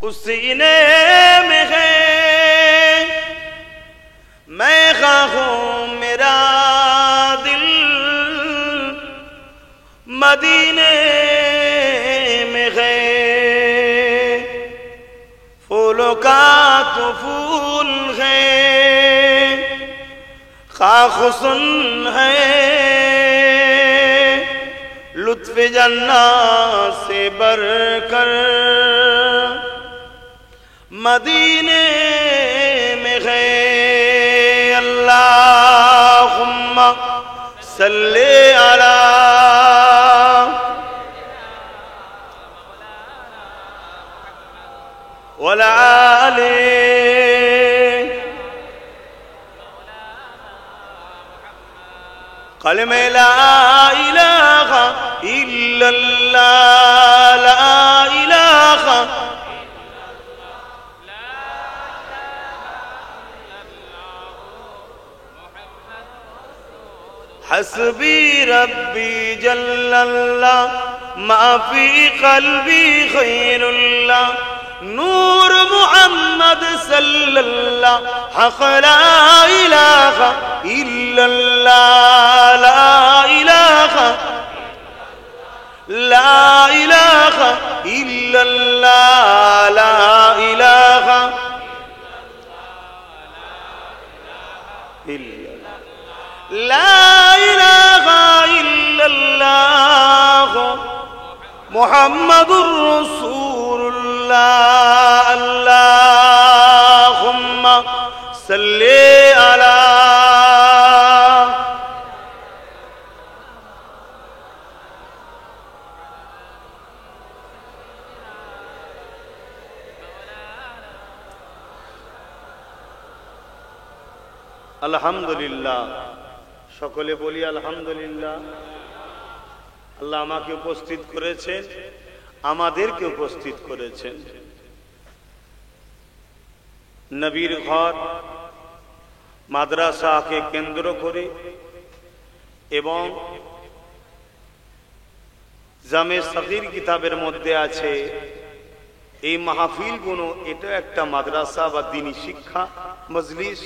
उस सीने में है मैं खाहूं मेरा दिल मदीने में है फूलों का तो फूल है खाखुसन है लुत्फ जन्ना से बढ़कर मदीने में है अल्लाहुम्मा सल्ले अला वला आले कलमे ला इलाहा इल्लल्लाह ला इलाहा हस्बी रब्बी जल्लल्लाह माफी कल्बी खैरुल्लाह नूर मुहम्मद सल्लल्लाह हक़ ला इलाहा इल्लल्लाह ला इलाहा इल्लल्लाह ला इलाहा ला इलाहा इल्लल्लाह मुहम्मदुर रसूलुल्लाह अल्लाहुम्मा सल्ले अला আলহামদুলিল্লাহ সকলে বলি আলহামদুলিল্লাহ আল্লাহ আমাকে উপস্থিত করেছেন আমাদেরকে উপস্থিত করেছেন নবীর ঘর মাদ্রাসাকে কেন্দ্র করে এবং জামে সগীর কিতাবের মধ্যে আছে এই মাহফিলগুলো এটা একটা মাদ্রাসা বা দ্বীনি শিক্ষা মজলিস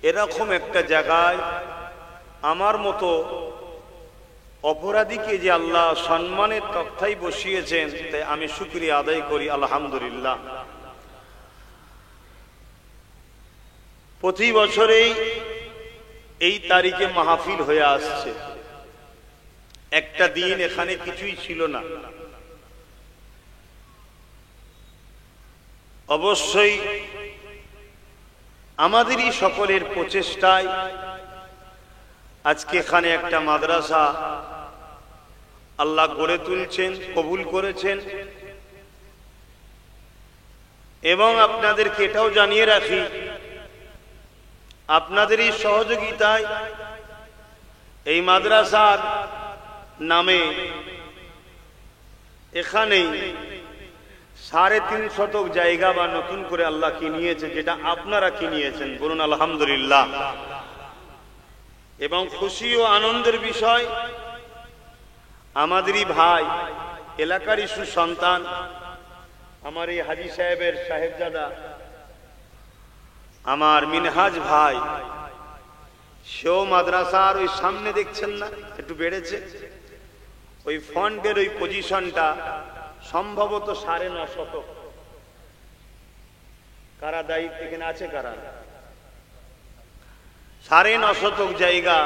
এরকম একটা জায়গায় আমার মতো অপরাধীকে যে আল্লাহ সম্মানের তক্তায় বসিয়েছেন তাই আমি শুকরিয়া আদায় করি আলহামদুলিল্লাহ প্রতি বছরেই এই তারিখে মাহফিল হয়ে আসছে একটা দিন এখানে কিছুই ছিল না অবশ্যই আমাদেরই সকলের প্রচেষ্টায় আজকে এখানে একটা মাদ্রাসা আল্লাহ গড়ে তুলছেন কবুল করেছেন এবং আপনাদেরকে এটাও জানিয়ে রাখি আপনাদেরই সহযোগিতায় এই মাদ্রাসার নামে এখানেই 3.5 শতক জায়গা বা নতুন করে আল্লাহ কিনিয়েছে যেটা আপনারা কিনিয়েছেন বলুন আলহামদুলিল্লাহ এবং খুশি ও আনন্দের বিষয় আমাদেরই ভাই এলাকারই সুসন্তান আমার এই হাজী সাহেবের সাহেবজাদা আমার মিনহাজ ভাই সেও মাদ্রাসার ওই সামনে দেখছেন না একটু বেড়েছে ওই ফন্টের ওই পজিশনটা সম্ভবত 9.5 শতক কারা দায়িত্ব এখানে আছে কারা 9.5 শতক জায়গা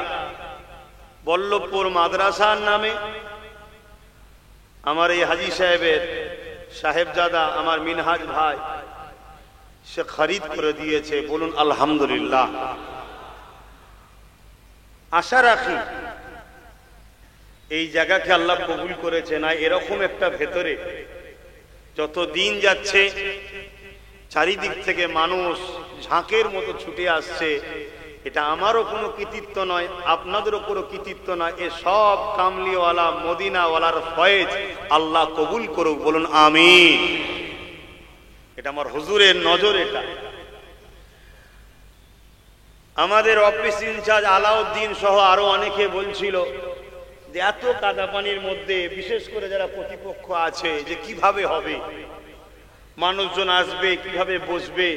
বল্লভপুর মাদ্রাসার নামে আমার এই হাজী সাহেবের সাহেবজাদা আমার মিনহাজ ভাই সে খরিদ করে দিয়েছে বলুন আলহামদুলিল্লাহ আশা রাখি এই জায়গাকে আল্লাহ কবুল করেছে না এরকম একটা ভেতরে যত দিন যাচ্ছে চারিদিক থেকে মানুষ ঝাঁকের মতো ছুটে আসছে এটা আমারও কোনো কৃতিত্ব নয় আপনাদেরও কোনো কৃতিত্ব নয় এ সব কামলিওয়ালা মদিনাওয়ালার ফয়েজ আল্লাহ কবুল করুক বলুন আমিন এটা আমার হুজুরের নজর এটা আমাদের অফিস ইনচার্জ আলাউদ্দিন সহ আরো অনেকে বলছিল যে এত কাদা পানির মধ্যে বিশেষ করে যারা প্রতিপক্ষ আছে যে কিভাবে হবে মানুষজন আসবে, কিভাবে বসবে,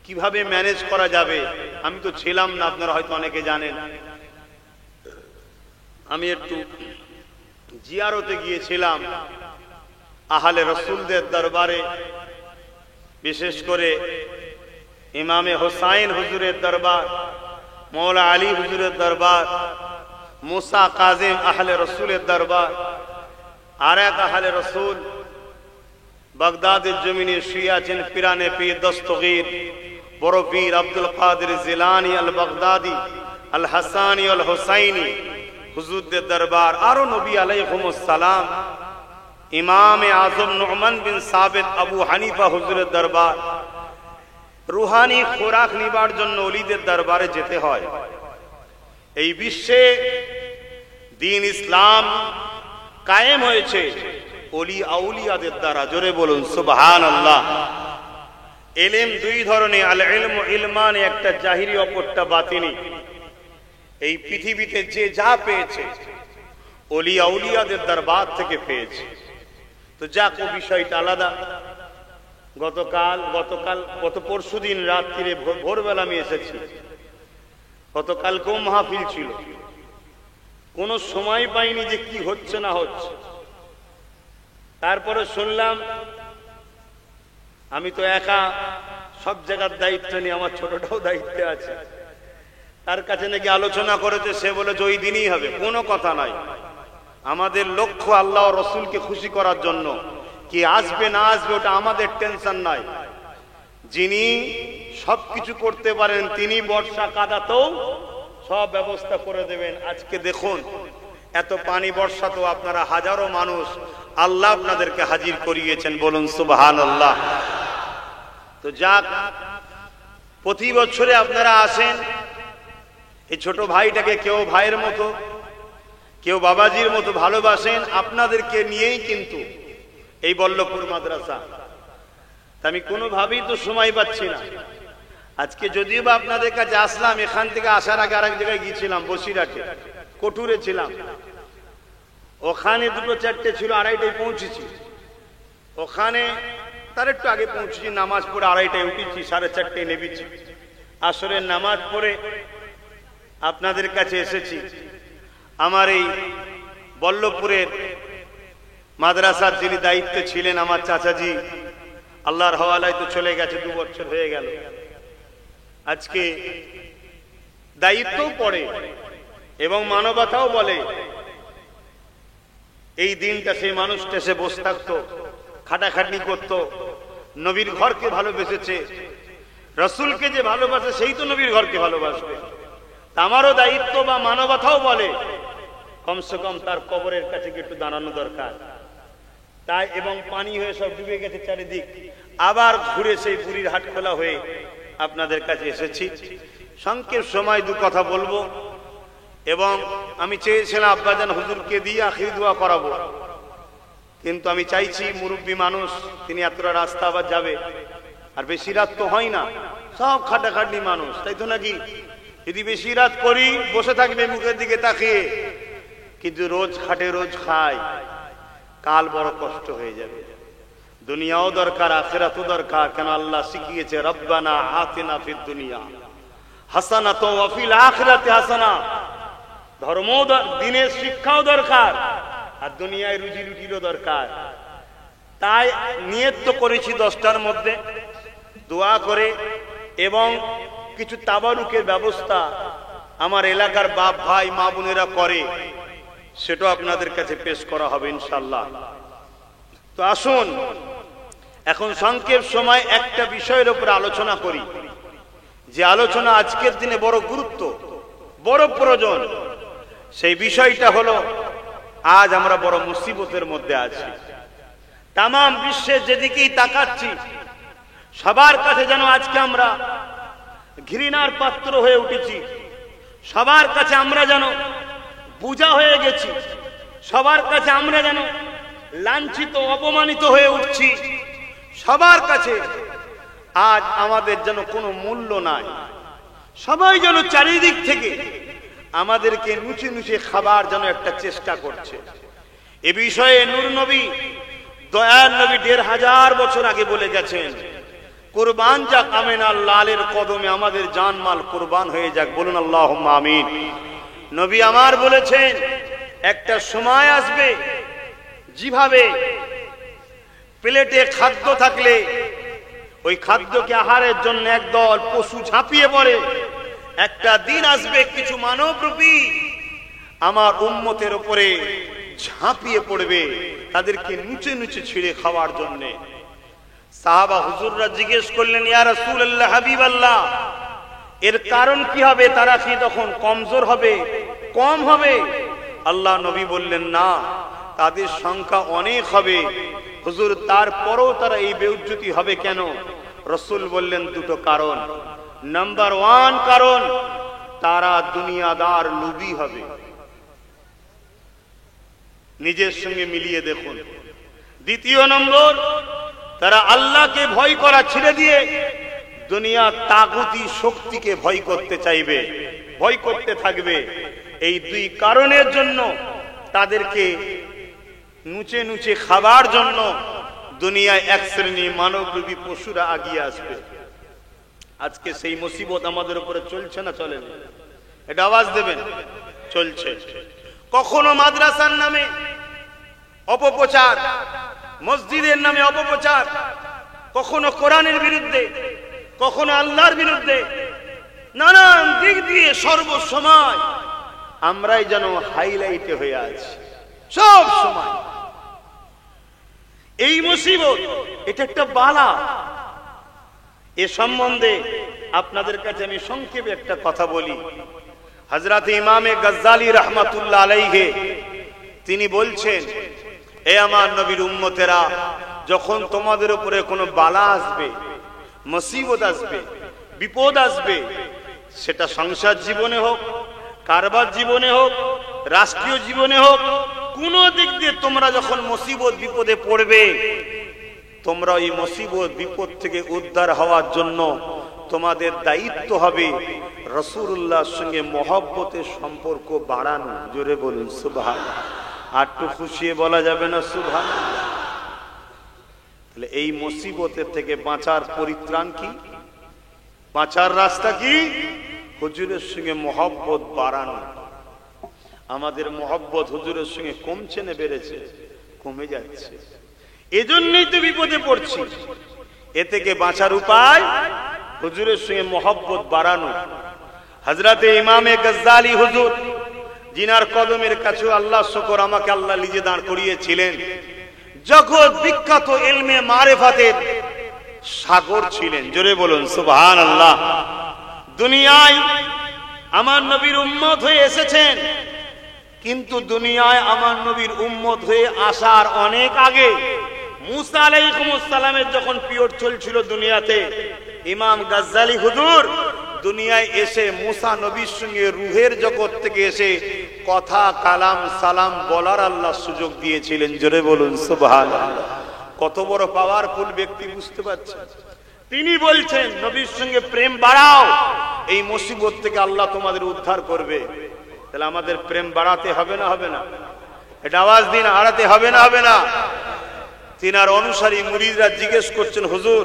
কিভাবে ম্যানেজ করা যাবে। আমি তো ছিলাম না, আপনারা হয়তো অনেকে জানেন। আমি একটু জিয়ারতে গিয়েছিলাম আহলে রসুলদের দরবারে, বিশেষ করে ইমামে হোসাইন হুজুরের দরবার, মৌলা আলী হুজুরের দরবার, মুসা কাজিম আহলে রসুলের দরবার, আর এক আহলে রসুল বাগদাদের জমিনে শুয়ে আছেন পিরানে পীর দস্তগীর বড় পীর আব্দুল কাদের জিলানী আল বাগদাদি আল হাসানি আল হোসাইনি হুজুরদের দরবার, আরো নবী আলাইহিমুস সালাম, ইমামে আজম নুমান বিন সাবিত আবু হানিফা হুজুরের দরবার। রুহানি খোরাক নিবার জন্য ওলিদের দরবারে যেতে হয়। এই বিশ্বে দ্বীন ইসলাম কায়েম হয়েছে ওলি আউলিয়াদের দ্বারা। জোরে বলুন সুবহানাল্লাহ। ইলম দুই ধরনের, আল ইলমু ইলমান, একটা জাহিরি অপরটা বাতিনি। এই পৃথিবীতে যে যা পেয়েছে ওলি আউলিয়াদের দরবার থেকে পেয়েছে। তো যাক, ও বিষয়টা আলাদা। গত পরশুদিন রাত্রিরে ভোরবেলা আমি এসেছি। গতকালকেও মাহফিল ছিল, কোনো সময় পাইনি যে কি হচ্ছে না হচ্ছে। তারপরে শুনলাম, আমি তো একা সব জায়গার দায়িত্ব নিয়ে, আমার ছোটটাও দায়িত্বে আছে, তার কাছে নাকি আলোচনা করেছে, সে বলেছে ওই দিনই হবে। কোনো কথা নাই, আমাদের লক্ষ্য আল্লাহ ও রসুলকে খুশি করার জন্য। কি আসবে না আসবে ওটা আমাদের টেনশন নাই। যিনি সবকিছু করতে পারেন তিনি বর্ষা কাদাতেও সব ব্যবস্থা করে দেবেন। আজকে দেখুন, এত পানি বর্ষা তো আপনারা হাজারো মানুষ, আল্লাহ আপনাদেরকে হাজির করিয়েছেন, বলুন সুবহানাল্লাহ। তো যাক, প্রতি বছরে আপনারা আসেন। এই ছোট ভাইটাকে কেউ ভাইয়ের মতো, কেউ বাবাজির মতো ভালোবাসেন। আপনাদেরকে নিয়েই কিন্তু এই বল্লভপুর মাদ্রাসা। আমি কোনোভাবেই তো সময় পাচ্ছি না। আজকে যদিও বা আপনাদের কাছে আসলাম, এখান থেকে আসার আগে আরেক জায়গায় গিয়েছিলাম, বসিরহাটে কটুরে ছিলাম। ওখানে দুটো চারটে ছিল, আড়াইটায় পৌঁছেছি। ওখানে তার একটু আগে পৌঁছেছি, নামাজ পড়ে আড়াইটায় উঠেছি, 4:30টায় নেমেছি। আসরের নামাজ পড়ে আপনাদের কাছে এসেছি। আমার এই বল্লভপুরের মাদ্রাসার যিনি দায়িত্বে ছিলেন, আমার চাচাজি, আল্লাহর হওয়ালায় তো চলে গেছে, 2 বছর হয়ে গেল। আজকে দায়িত্বও পড়ে এবং মানবতাও বলে। এই দিনটা সেই মানুষটা সে বসে থাকতো, খাটাখাটনি করত, নবীর ঘরকে ভালোবেসেছে। রসুলকে যে ভালোবাসে সেই তো নবীর ঘরকে ভালোবাসবে। আমারও দায়িত্ব বা মানবতাও বলে কমসে কম তার কবরের কাছে একটু দাঁড়ানো দরকার। তাই এবং পানি হয়ে সব ডুবে গেছে চারিদিক, আবার ঘুরে সেই বুড়ির হাট খোলা হয়ে আপনাদের কাছে এসেছি। সংক্ষেপ সময় 2 কথা বলবো। এবং আমি চেয়েছিলাম আব্বাজান হুজুরকে দিয়ে আখির দোয়া করাবো, কিন্তু আমি চাইছি মুরব্বী মানুষ, তিনি এতটা রাস্তা আবার যাবে, আর বেশি রাত তো হয় না, সব খাটাখাটনি মানুষ, তাই তো নাকি? যদি বেশি রাত করি বসে থাকবে মুখের দিকে তাকিয়ে, কিন্তু রোজ খাটে রোজ খায়, কাল বড় কষ্ট হয়ে যাবে। দুনিয়াও দরকার, আখিরাতও দরকার। কেন আল্লাহ শিখিয়েছে, রব্বানা আতিনা ফিদ দুনিয়া হাসানাতাও ওয়া ফিল আখিরাতি হাসানা। ধর্ম দিনের শিক্ষাও দরকার, আর দুনিয়ায় রুজি রুটিরও দরকার। তাই নিয়ত তো করেছি 10টার মধ্যে দোয়া করে, এবং কিছু তাবারুকের ব্যবস্থা আমার এলাকার বাপ ভাই মা বোনেরা করে, সেটাও আপনাদের কাছে পেশ করা হবে ইনশাআল্লাহ। তো আসুন এখন সংক্ষেপ সময় একটা বিষয়ের উপর আলোচনা করি, যে আলোচনা আজকের দিনে বড় গুরুত্ব, বড় প্রয়োজন। সেই বিষয়টা হলো, আজ আমরা বড় মুসিবতের মধ্যে আছি। তাম বিশ্বের যেদিকেই তাকাচ্ছি, সবার কাছে যেন আজকে আমরা ঘৃণার পাত্র হয়ে উঠেছি। সবার কাছে আমরা যেন বোঝা হয়ে গেছি। সবার কাছে আমরা যেন লাঞ্ছিত, অপমানিত হয়ে উঠছি। সবার কাছে আজ আমাদের যেন কোনো মূল্য নাই। সবাই যেন চারিদিক থেকে আমাদেরকে নুচে নুচে খাবার যেন একটা চেষ্টা করছে। এ বিষয়ে নূর নবী দয়ার নবী ১৫০০ বছর আগে বলে গেছেন, কুরবান যাক আমিনার লালের কদমে আমাদের জানমাল কুরবান হয়ে যাক। বলুন আল্লাহুম্মা আমিন। নবী আমার বলেছেন, একটা সময় আসবে যেভাবে প্লেটে খাদ্য থাকলে ওই খাদ্যকে আহারের জন্য একদল পশু ঝাঁপিয়ে পড়ে, একটা দিন আসবে কিছু মানবরূপী আমার উম্মতের উপরে ঝাঁপিয়ে পড়বে, তাদেরকে নুচে নুচে ছিঁড়ে খাওয়ার জন্য। সাহাবা হুজুররা জিজ্ঞেস করলেন, ইয়া রাসূলুল্লাহ, হাবিবাল্লাহ, এর কারণ কি হবে? তারা কি তখন কমজোর হবে, কম হবে? আল্লাহ নবী বললেন, না, তাদের সংখ্যা অনেক হবে। হুজুর, তারপরেও তারা এই বেউজ্জতি হবে কেন? রাসূল বললেন, দুটো কারণ। নাম্বার 1 কারণ, তারা দুনিয়াদার লোভী হবে। নিজের সঙ্গে মিলিয়ে দেখুন। দ্বিতীয় নম্বর, তারা আল্লাহকে ভয় করা ছেড়ে দিয়ে দুনিয়ার তাগুতি শক্তিকে ভয় করতে চাইবে, ভয় করতে থাকবে। এই দুই কারণের জন্য তাদেরকে নুচে নুচে খাবার জন্য দুনিয়ায় এক শ্রেণী মানবরূপী পশুরা আগিয়ে আসবে। আজকে সেই মুসিবত আমাদের উপরে চলছে না চলে না? এটা আওয়াজ দেবেন। চলছে। কখনো মাদ্রাসার নামে অপপ্রচার, মসজিদের নামে অপপ্রচার, কখনো কোরআনের বিরুদ্ধে, কখনো আল্লাহর বিরুদ্ধে, নানান দিক দিয়ে সর্বসময় আমরাই যেন হাইলাইটে হয়ে আছি সব সময়। এই মুসিবত, এটা একটা বালা। এ সম্বন্ধে আপনাদের কাছে আমি সংক্ষেপে একটা কথা বলি। হযরত ইমামে গজ্জালী রাহমাতুল্লাহ আলাইহি তিনি বলছেন, এ আমার নবীর উম্মতেরা, যখন তোমাদের উপরে কোনো বালা আসবে, মুসিবত আসবে, বিপদ আসবে, সেটা সংসার জীবনে হোক, কারবার জীবনে হোক, রাষ্ট্রীয় জীবনে হোক, কোন দিক দিয়ে তোমরা যখন মুসিবত বিপদে পড়বে, তোমরা এই মুসিবত বিপদ থেকে উদ্ধার হওয়ার জন্য তোমাদের দায়িত্ব হবে রাসূলুল্লাহর সঙ্গে মহব্বতের সম্পর্ক বাড়ানো। জোরে বলুন সুবহানাল্লাহ। আর একটু খুশিয়ে বলা যাবে না সুবহানাল্লাহ? তাহলে এই মুসিবতের থেকে বাঁচার পরিত্রাণ কি, বাঁচার রাস্তা কি? হুজুরের সঙ্গে মহব্বত বাড়ানো। আমাদের মহব্বত হুজুরের সঙ্গে কমছে না বেড়েছে? কমে যাচ্ছে। এজন্যই তো বিপদে পড়ছি। এ থেকে বাঁচার উপায় হুজুরের সঙ্গে মহব্বত বাড়ানো। হযরতে ইমামে গজ্জালী হুজুর, জিনার কদমের কাছে আল্লাহ শুকর আমাকে আল্লাহ নিজে দাঁড় করিয়েছিলেন, জগৎ বিখ্যাত ইলমে মারিফাতের সাগর ছিলেন। জোরে বলুন সুবহানাল্লাহ। দুনিয়ায় আমার নবীর উম্মত হয়ে এসেছেন, কিন্তু দুনিয়ায় আমার নবীর উম্মত হয়ে আসার অনেক আগে মুসা আলাইহিস সালামের যখন পিরিয়ড চলছিল দুনিয়াতে, ইমাম গজ্জালী হুজুর দুনিয়ায় এসে মুসা নবীর সঙ্গে রূহের জগৎ থেকে এসে কথা কালাম সালাম বলার আল্লাহ সুযোগ দিয়েছিলেন। জোরে বলুন সুবহানাল্লাহ। কত বড় পাওয়ারফুল ব্যক্তি বুঝতে পারছেন? তিনি বলছেন, নবীর সঙ্গে প্রেম বাড়াও, এই মুসিবত থেকে আল্লাহ তোমাদের উদ্ধার করবে। তাহলে আমাদের প্রেম বাড়াতে হবে না হবে না? এটা আওয়াজ দিন, হারাতে হবে না হবে না? তিনার অনুসারী মুরিদরা জিজ্ঞেস করছেন, হুজুর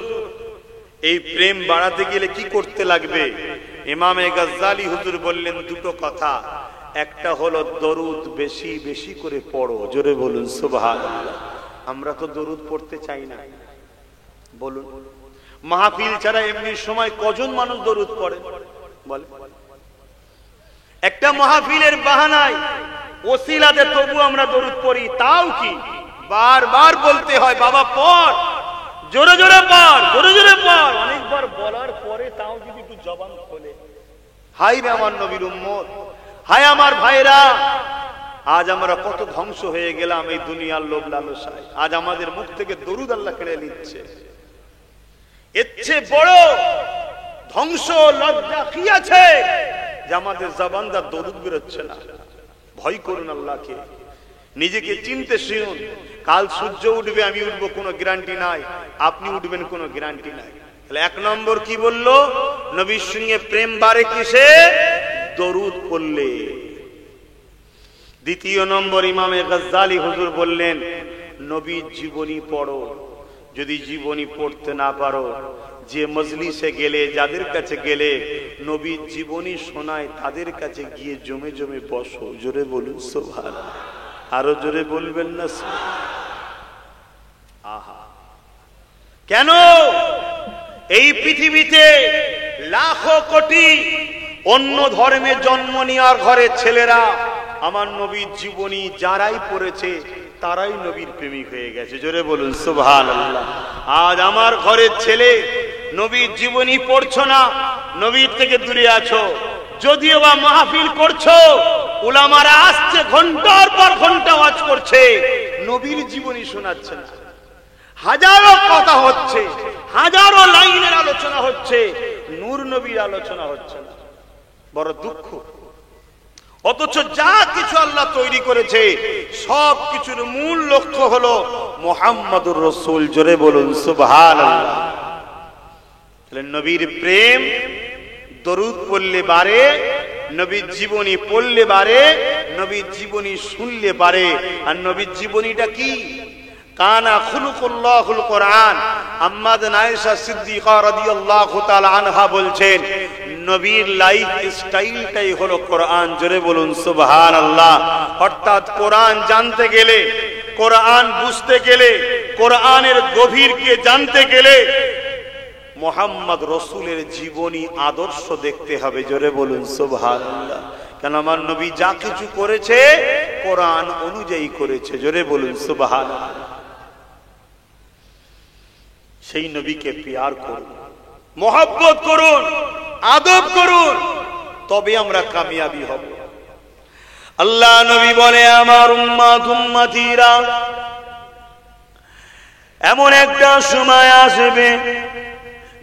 এই প্রেম বাড়াতে গেলে কি করতে লাগবে? ইমামে গজ্জালী হুজুর বললেন দুটো কথা। একটা হলো দরুদ বেশি বেশি করে পড়ো। জোরে বলুন সুবহানাল্লাহ। আমরা তো দরুদ পড়তে চাই না। বলুন, মাহফিল ছাড়া এমনি সময় কজন মানুষ দরুদ পড়ে? বলে একটা মাহফিলের বাহানায় ওসিলাতে তবু আমরা দরুদ পড়ি। তাও কি বারবার বলতে হয়, বাবা পড়, জোরে জোরে পড়, জোরে জোরে পড়। অনেকবার বলার পরে তাও যদি একটু জবান খোলে, হাই রে আমার নবীর উম্মত, হায় আমার ভাইরা, আজ আমরা কত ধ্বংস হয়ে গেলাম এই দুনিয়ার লোভ লালসায়। আজ আমাদের মুখ থেকে দরুদ আল্লাহ কেড়ে নিচ্ছে। এর চেয়ে বড় ধ্বংস লজ্জা কি আছে যে আমাদের জবানটা দরুদ বেরোচ্ছে না? ভয় করুন আল্লাহকে, নিজেকে চিনতে শিখুন। কাল সূর্য উঠবে, আমি উঠবো, কোনো গ্যারান্টি নাই। আপনি উঠবেন, কোনো গ্যারান্টি নাই। তাহলে এক নম্বর কি বললো? নবীর সঙ্গে প্রেম বাড়ে কিসে? দরুদ পড়লে। দ্বিতীয় নম্বর ইমামে গজ্জালী হুজুর বললেন, নবীর জীবনী পড়ো। যদি জীবনী পড়তে না পারো, যে মজলিসে গেলে, যাদের কাছে গেলে নবীর জীবনী শোনায়, তাদের কাছে গিয়ে জমে জমে বসো। জোরে বলুন সুবহানাল্লাহ। আরো জোরে বলবেন না? আহা, কেন এই পৃথিবীতে লাখো কোটি অন্য ধর্মে জন্ম নেওয়ার ঘরের ছেলেরা আমার নবীর জীবনী যারাই পড়েছে তারাই নবীর প্রেমিক হয়ে গেছে। জোরে বলুন সুবহানাল্লাহ। আজ আমার ঘরের ছেলে নবীর জীবনী পড়ছো না, নবীর থেকে দূরে আছো। যদিও বা মাহফিল করছো, উলামারা আসছে, ঘন্টার পর ঘন্টা ওয়াজ করছে, নবীর জীবনী শোনাচ্ছে না। হাজারো কথা হচ্ছে, হাজারো লাইনের আলোচনা হচ্ছে, নূর নবীর আলোচনা হচ্ছে না। বড় দুঃখ। অথচ যা কিছু আল্লাহ তৈরি করেছে সব কিছুর মূল লক্ষ্য হলো মুহাম্মাদুর রাসূল। জোরে বলুন সুবহানাল্লাহ। তাহলে নবীর প্রেম দরুদ পড়লে বাড়ে, নবীর জীবনী পড়লে বাড়ে, নবীর জীবনী শুনলে বাড়ে। আর নবীর জীবনীটা কি? কানা খুলুকুল্লাহুল কোরআন। আম্মাদ আয়েশা সিদ্দিকা রাদিয়াল্লাহু তাআলা আনহা বলছেন, নবীর লাইফ স্টাইলটাই হলো কোরআন। জোরে বলুন সুবহানাল্লাহ। অর্থাৎ কোরআন জানতে গেলে, কোরআন বুঝতে গেলে, কোরআনের গভীরকে জানতে গেলে মুহাম্মদ রাসূলের জীবনী আদর্শ দেখতে হবে। জোরে বলুন সুবহানাল্লাহ। কেন আমার নবী যা কিছু করেছে কোরআন অনুযায়ী করেছে। জোরে বলুন সুবহানাল্লাহ। সেই নবীকে প্যার করুন, মহব্বত করুন, আদব করুন, তবে আমরা কামিয়াবি হব। আল্লাহ নবী বলে, আমার উম্মত উম্মতিরা, এমন একটা সময় আসবে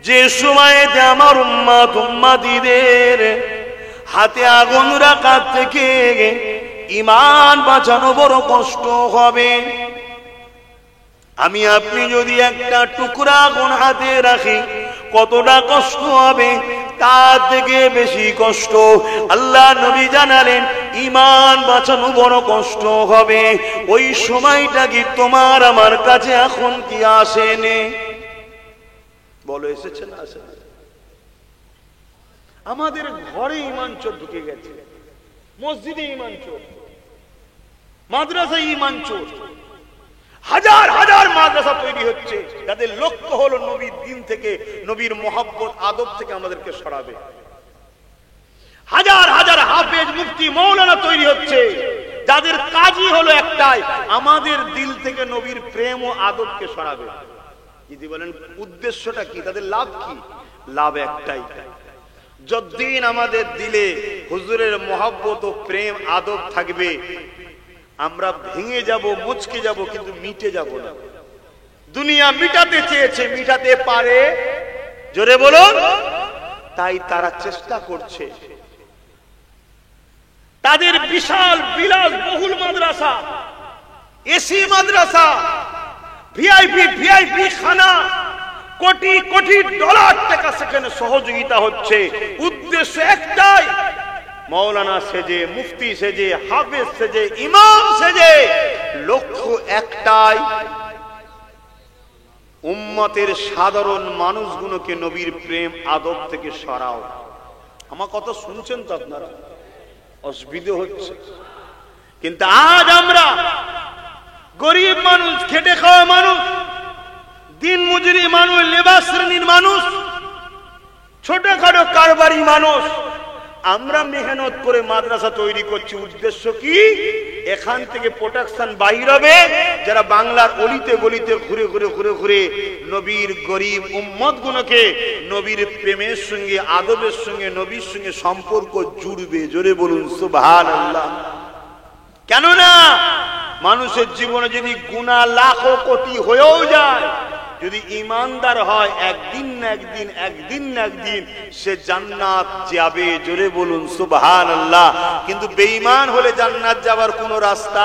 যে সময়েতে আমার উম্মত উম্মতিদের হাতে আগুন রাখার থেকে ঈমান বাঁচানো বড় কষ্ট হবে। আমি আপনি যদি একটা টুকরা আগুন হাতে রাখি কতটা কষ্ট হবে, তার থেকে বেশি কষ্ট আল্লাহ নবী জানালেন ঈমান বাঁচানো বড় কষ্ট হবে। ওই সময়টা কি তোমার আমার কাছে এখন কি আসেনি? বলো, এসেছে না আসে? আমাদের ঘরে ঈমান চোর ঢুকে গেছে, মসজিদে ঈমান চোর, মাদ্রাসায় ঈমান চোর। হাজার হাজার মাদ্রাসা তৈরি হচ্ছে, যাদের লক্ষ্য হলো নবীর দিন থেকে, নবীর মহব্বত আদব থেকে আমাদেরকে সরাবে। হাজার হাজার হাফেজ, মুফতি, মৌলানা তৈরি হচ্ছে, যাদের কাজই হলো একটাই, আমাদের দিল থেকে নবীর প্রেম ও আদবকে সরাবে। যদি বলেন উদ্দেশ্যটা কি, তাদের লাভ কি? লাভ একটাই, যতদিন আমাদের দিলে হুজুরের মহব্বত ও প্রেম আদব থাকবে, আমরা ভেঙে যাব, মুচকে যাব, কিন্তু মিটে যাব না। দুনিয়া মিটাতে চেয়েছে, মিটাতে পারে। জোরে বলুন। তাই তারা চেষ্টা করছে। তাদের বিশাল বিলাস বহুল মাদ্রাসা, এসি মাদ্রাসা, ভিআইপি খানা, কোটি কোটি ডলার টাকা সেখানে সহযোগিতা হচ্ছে। উদ্দেশ্য একটাই, মৌলানা সেজে, মুফতি সেজে, হাফেজ সেজে, ইমাম সেজে, লক্ষ্য একটাই, উম্মতের সাধারণ মানুষগুলোকে নবীর প্রেম আদব থেকে সরাও। আমার কথা শুনছেন তো আপনারা? অসুবিধা হচ্ছে। কিন্তু আজ আমরা গরিব মানুষ, খেটে খাওয়া মানুষ, দিন মজুরি মানুষ, লেবার শ্রেণীর মানুষ, ছোটখাটো কারবারি মানুষ, আমরা মেহনত করে মাদ্রাসা তৈরি করছি। উদ্দেশ্য কি? এখান থেকে প্রোটেকশন বাইর হবে, যারা বাংলার অলিতে গলিতে ঘুরে ঘুরে ঘুরে ঘুরে নবীর গরিব উম্মত গুলোকে নবীর প্রেমের সঙ্গে, আদবের সঙ্গে, নবীর সঙ্গে সম্পর্ক জুড়বে। জোরে বলুন সুবহানাল্লাহ। কেননা মানুষের জীবনে যদি গুনাহ লাখো কোটি হয়েও যায়, যদি ইমানদার হয়, একদিন না একদিন, একদিন না একদিন সে জান্নাত যাবে। জোরে বলুন সুবহানাল্লাহ। কিন্তু বেঈমান হলে জান্নাত যাবার কোনো রাস্তা।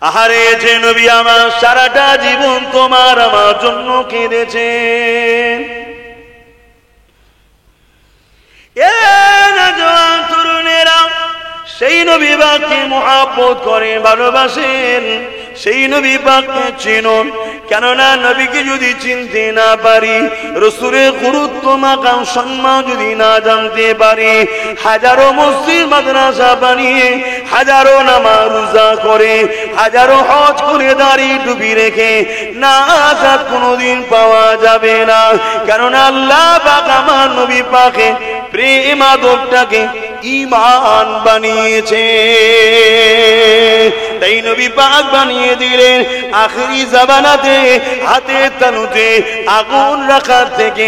আহারে, যে নবী আমার সারাটা জীবন তোমার আমার জন্য কেঁদেছেন, এ নওজোয়ান তরুণেরা, সেই নবী পাককে মহব্বত করে ভালোবাসেন, সেই নবী পাককে চিনুন। কেননা নবীকে যদি চিনতে না পারি, রাসূলের গুরুত্ব মাকাম সম্মান যদি না জানতে পারি, হাজারো মসজিদ মাদ্রাসা বানিয়ে, হাজারো নামাজ রোজা করে, হাজারো হজ করে, দাড়ি টুপি রেখে নাজাত কোনোদিন পাওয়া যাবে না। কেননা আল্লাহ পাক আমার নবী পাকে প্রেম আদবটাকে ঈমান বানিয়েছে। তাই নবী পাক বানিয়ে দিলেন আখিরি জামানাতে হাতের তালুতে আগুন রাখার থেকে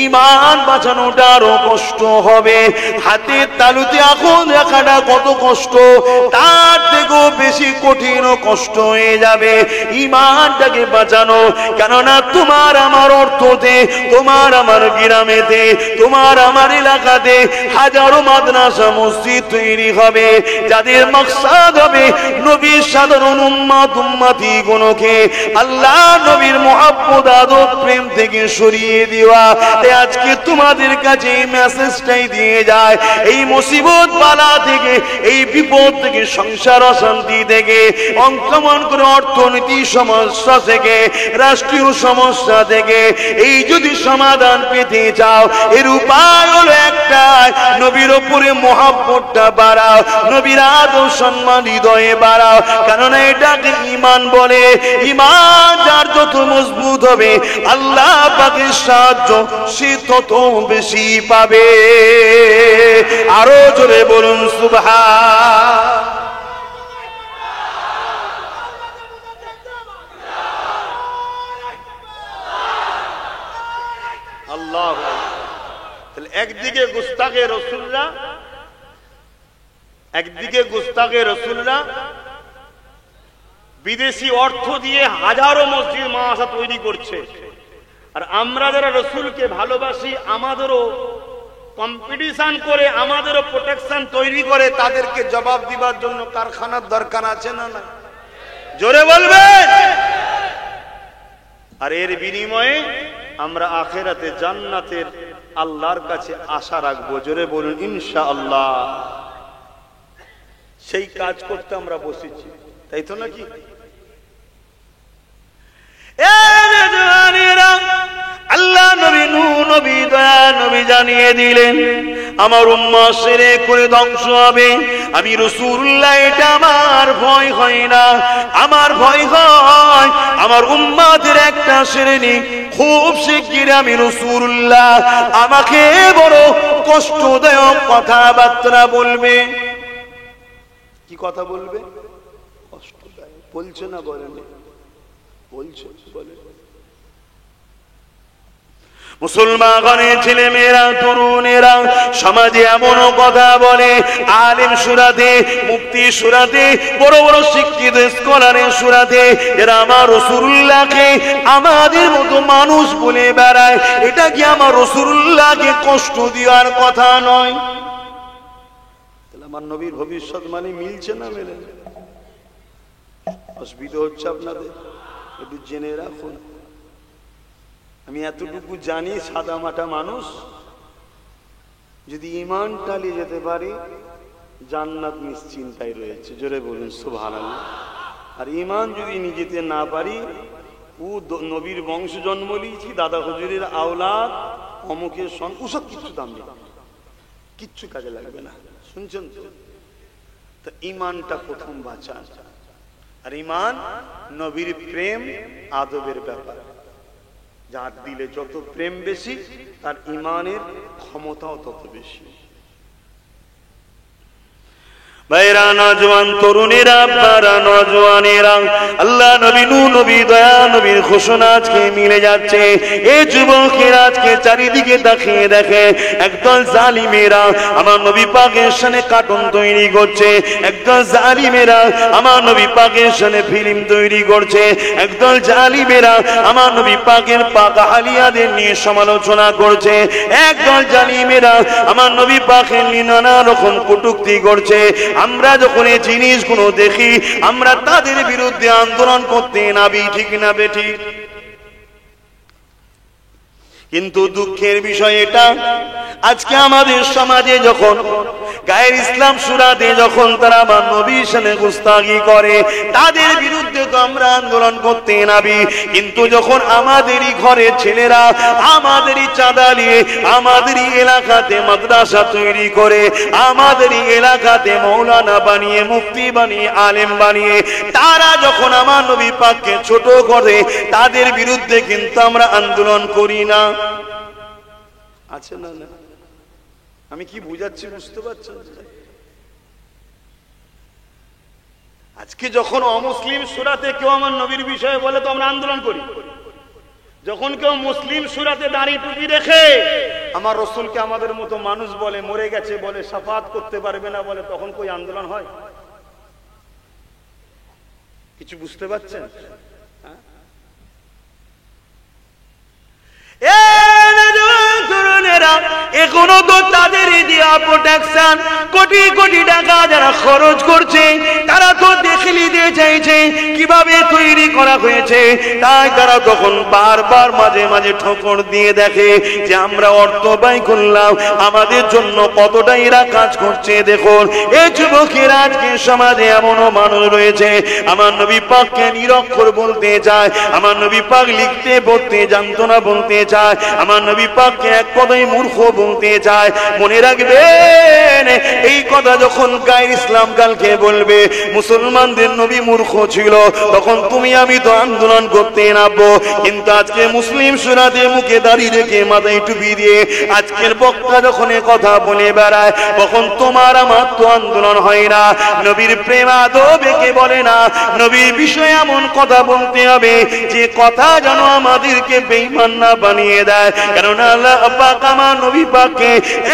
ঈমান বাঁচানোটা আরো কষ্ট হবে। হাতের তালুতে আগুন রাখাটা কত কষ্ট, তার থেকেও বেশি কঠিন ও কষ্ট হয়ে যাবে ঈমানটাকে বাঁচানো। কেননা তোমার আমার অর্থতে, তোমার আমার গ্রামেতে, তোমার আমার এলাকাতে হাজারো মাদ্রাসা মসজিদ তৈরি হবে, যাদের মাকসাদ হবে নবীর সাধারণ উম্মত উম্মতি গুলোকে আল্লাহ নবীর মুহাব্বত আদব প্রেম থেকে সরিয়ে দেওয়া। তাই আজকে তোমাদের কাছে এই মেসেজটাই দিয়ে যায়, এই মুসিবত বালা থেকে, এই বিপদ থেকে, সংসার অশান্তি থেকে, অঙ্কমন করে অর্থনীতি সমস্যা থেকে, রাষ্ট্রীয় সমস্যা থেকে এই যদি সমাধান পেতে চাও, এর উপায় হলো একটাই, নবীর উপরে মুহাব্বতটা বাড়াও, নবীর আদব সম্মান হৃদয়ে বাড়াও। কেননা এটাকে ঈমান বলে। ঈমান যার যত মজবুত হবে আল্লাহ পাকের সাহায্য সে তত বেশি পাবে। আরো জোরে বলুন সুবহান। আল্লাহ। তাহলে একদিকে গুস্তাখে রাসূলরা, একদিকে গুস্তাখে রাসূলরা বিদেশি অর্থ দিয়ে হাজারো মসজিদ মাদ্রাসা তৈরি করছে, আর আমরা যারা রাসূলকে ভালোবাসি আমাদেরও কম্পিটিশন করে, আমাদেরও প্রোটেকশন তৈরি করে, তাদেরকে জবাব দিবার জন্য কারখানার দরকার আছে না না? জোরে বলবেন। আর এর বিনিময়ে আমরা আখিরাতে জান্নাতের আল্লাহর কাছে আশা রাখবো। জোরে বলুন ইনশাআল্লাহ। সেই কাজ করতে আমরা বসেছি, তাই তো নাকি? আল্লাহ নবী নূহ নবী দয়া নবী জানিয়ে দিলেন আমার উম্মত শিরক করে ধ্বংস হবে। আমি রাসূলুল্লাহ, এটা আমার ভয় হয় না, আমার ভয় হয় আমার উম্মতের একটা শ্রেণী খুব শিগগির আমি রাসূলুল্লাহ আমাকে বড় কষ্টদায়ক কথাবার্তা বলবে। কি কথা বলবে? কষ্টদায়ক বলছে না, বলেন বলছে, বলে মুসলমানের ছেলে মেয়েরা, তরুণেরা সমাজে এমন কথা বলে, আলেম সুরাতে, মুফতি সুরাতে, বড় বড় শিক্ষিত স্কলারের সুরাতে, এরা আমার রাসূলুল্লাহকে আমাদের মতো মানুষ বলে বেড়ায়। এটা কি আমার রাসূলুল্লাহকে কষ্ট দেওয়ার কথা নয়? তাহলে আমার নবীর ভবিষ্যৎ মানে মিলছে না মেলে? অসুবিধা হচ্ছে আপনাদের, একটু জেনে রাখুন। আমি এতটুকু জানি, সাদা মাটা মানুষ, যদি ঈমান টালিয়ে যেতে পারি জান্নাত নিশ্চিন্তায় রয়েছে। জোরে বলুন সুবহানাল্লাহ। আর ঈমান যদি নিজেতে না পারি, ও নবীর বংশ জন্ম নিয়েছি, দাদা হুজুরের আওলাদ, অমুকের সন, ওসব কিচ্ছু দাম নেই, কিচ্ছু কাজে লাগবে না। শুনছেন তো? ঈমানটা প্রথম বাঁচান। আর ঈমান নবীর প্রেম আদবের ব্যাপার। যার দিলে যত প্রেম বেশি তার ঈমানের ক্ষমতাও তত বেশি। ভাইরা, নওজোয়ান তরুণেরা, আপনারা নওজোয়ানেরা, আল্লাহ নবী নূহ নবী দয়া নবীর ঘোষণা আজকে মিলে যাচ্ছে। এই যুবকেরা আজকে চারিদিকে তাকিয়ে দেখে একদল জালিমেরা আমার নবী পাকের শানে কার্টুন তৈরি করছে, একদল জালিমেরা আমার নবী পাকের শানে ফিল্ম তৈরি করছে, একদল জালিমেরা আমার নবী পাকের পাক আলিয়াদের নিয়ে সমালোচনা করছে, একদল জালিমেরা আমার নবী পাকের নিয়ে নানা রকম কটূক্তি করছে। আমরা যখন এই জিনিসগুলো দেখি আমরা তাদের বিরুদ্ধে আন্দোলন করতে নাবি, ঠিক না বেঠিক? কিন্তু দুঃখের বিষয় এটা, আজকে আমাদের সমাজে যখন গায়ের ইসলাম সুরাতে যখন তারা আমার নবীর সামনে গুস্তাখি করে, তাদের বিরুদ্ধে তো আমরা আন্দোলন করতে নাবি, কিন্তু যখন আমাদেরই ঘরের ছেলেরা আমাদেরই চাঁদা নিয়ে আমাদেরই এলাকাতে মাদ্রাসা তৈরি করে, আমাদেরই এলাকাতে মৌলানা বানিয়ে, মুফতি বানিয়ে, আলেম বানিয়ে তারা যখন আমার নবী পাককে ছোট করে, তাদের বিরুদ্ধে কিন্তু আমরা আন্দোলন করি না। আছে না? না, আমি কি বুঝাচ্ছি বুঝতে পারছেন? আজকে যখন অমুসলিম সূরাতে কেউ আমার নবীর বিষয়ে বলে তো আমরা আন্দোলন করি। যখন কেউ মুসলিম সূরাতে দাড়ি টুপি রেখে আমার রাসূলকে আমাদের মতো মানুষ বলে, মরে গেছে বলে, শাফাত করতে পারবে না বলে, তখন কই আন্দোলন হয়? কিছু বুঝতে পারছেন? এখনো তো তাদের দেওয়া প্রোটেকশন কোটি কোটি টাকা যারা খরচ করছে, তারা তো দেখে নিতে চাইছে কিভাবে তৈরি করা হয়েছে। তাই তারা তখন বারবার মাঝে মাঝে ঠোকর দিয়ে দেখে যে আমরা অর্থ ব্যয় করলাম, আমাদের জন্য কতটা এরা কাজ করছে। দেখুন এই যুবকের আজকে সমাজে এমনও মানুষ রয়েছে আমার নবী পাককে নিরক্ষর বলতে চায়, আমার নবী পাক লিখতে পড়তে জানতো না বলতে চায়, আমার নবী পাককে এক কথায় মূর্খ বলতে চায়। মনে রাখবেন এই কথা যখন গায়ের ইসলাম কালকে বলবে মুসলমানদের নবী মূর্খ ছিল, তখন তুমি আমি তো আন্দোলন করতে নামবো। কিন্তু আজকে মুসলিম সূরাতে মুখে দাঁড়িয়ে রেখে মাথায় টুপি দিয়ে আজকের বক্তা যখন কথা বলে বেড়ায়, তখন তোমার আমার তো আন্দোলন হয় না। নবীর প্রেম আদবেকে বলে না, নবীর বিষয়ে এমন কথা বলতে হবে যে কথা যেন আমাদেরকে বেঈমান না বানিয়ে দেয়। কারণ আল্লাহ পাক আমার নবী পাককে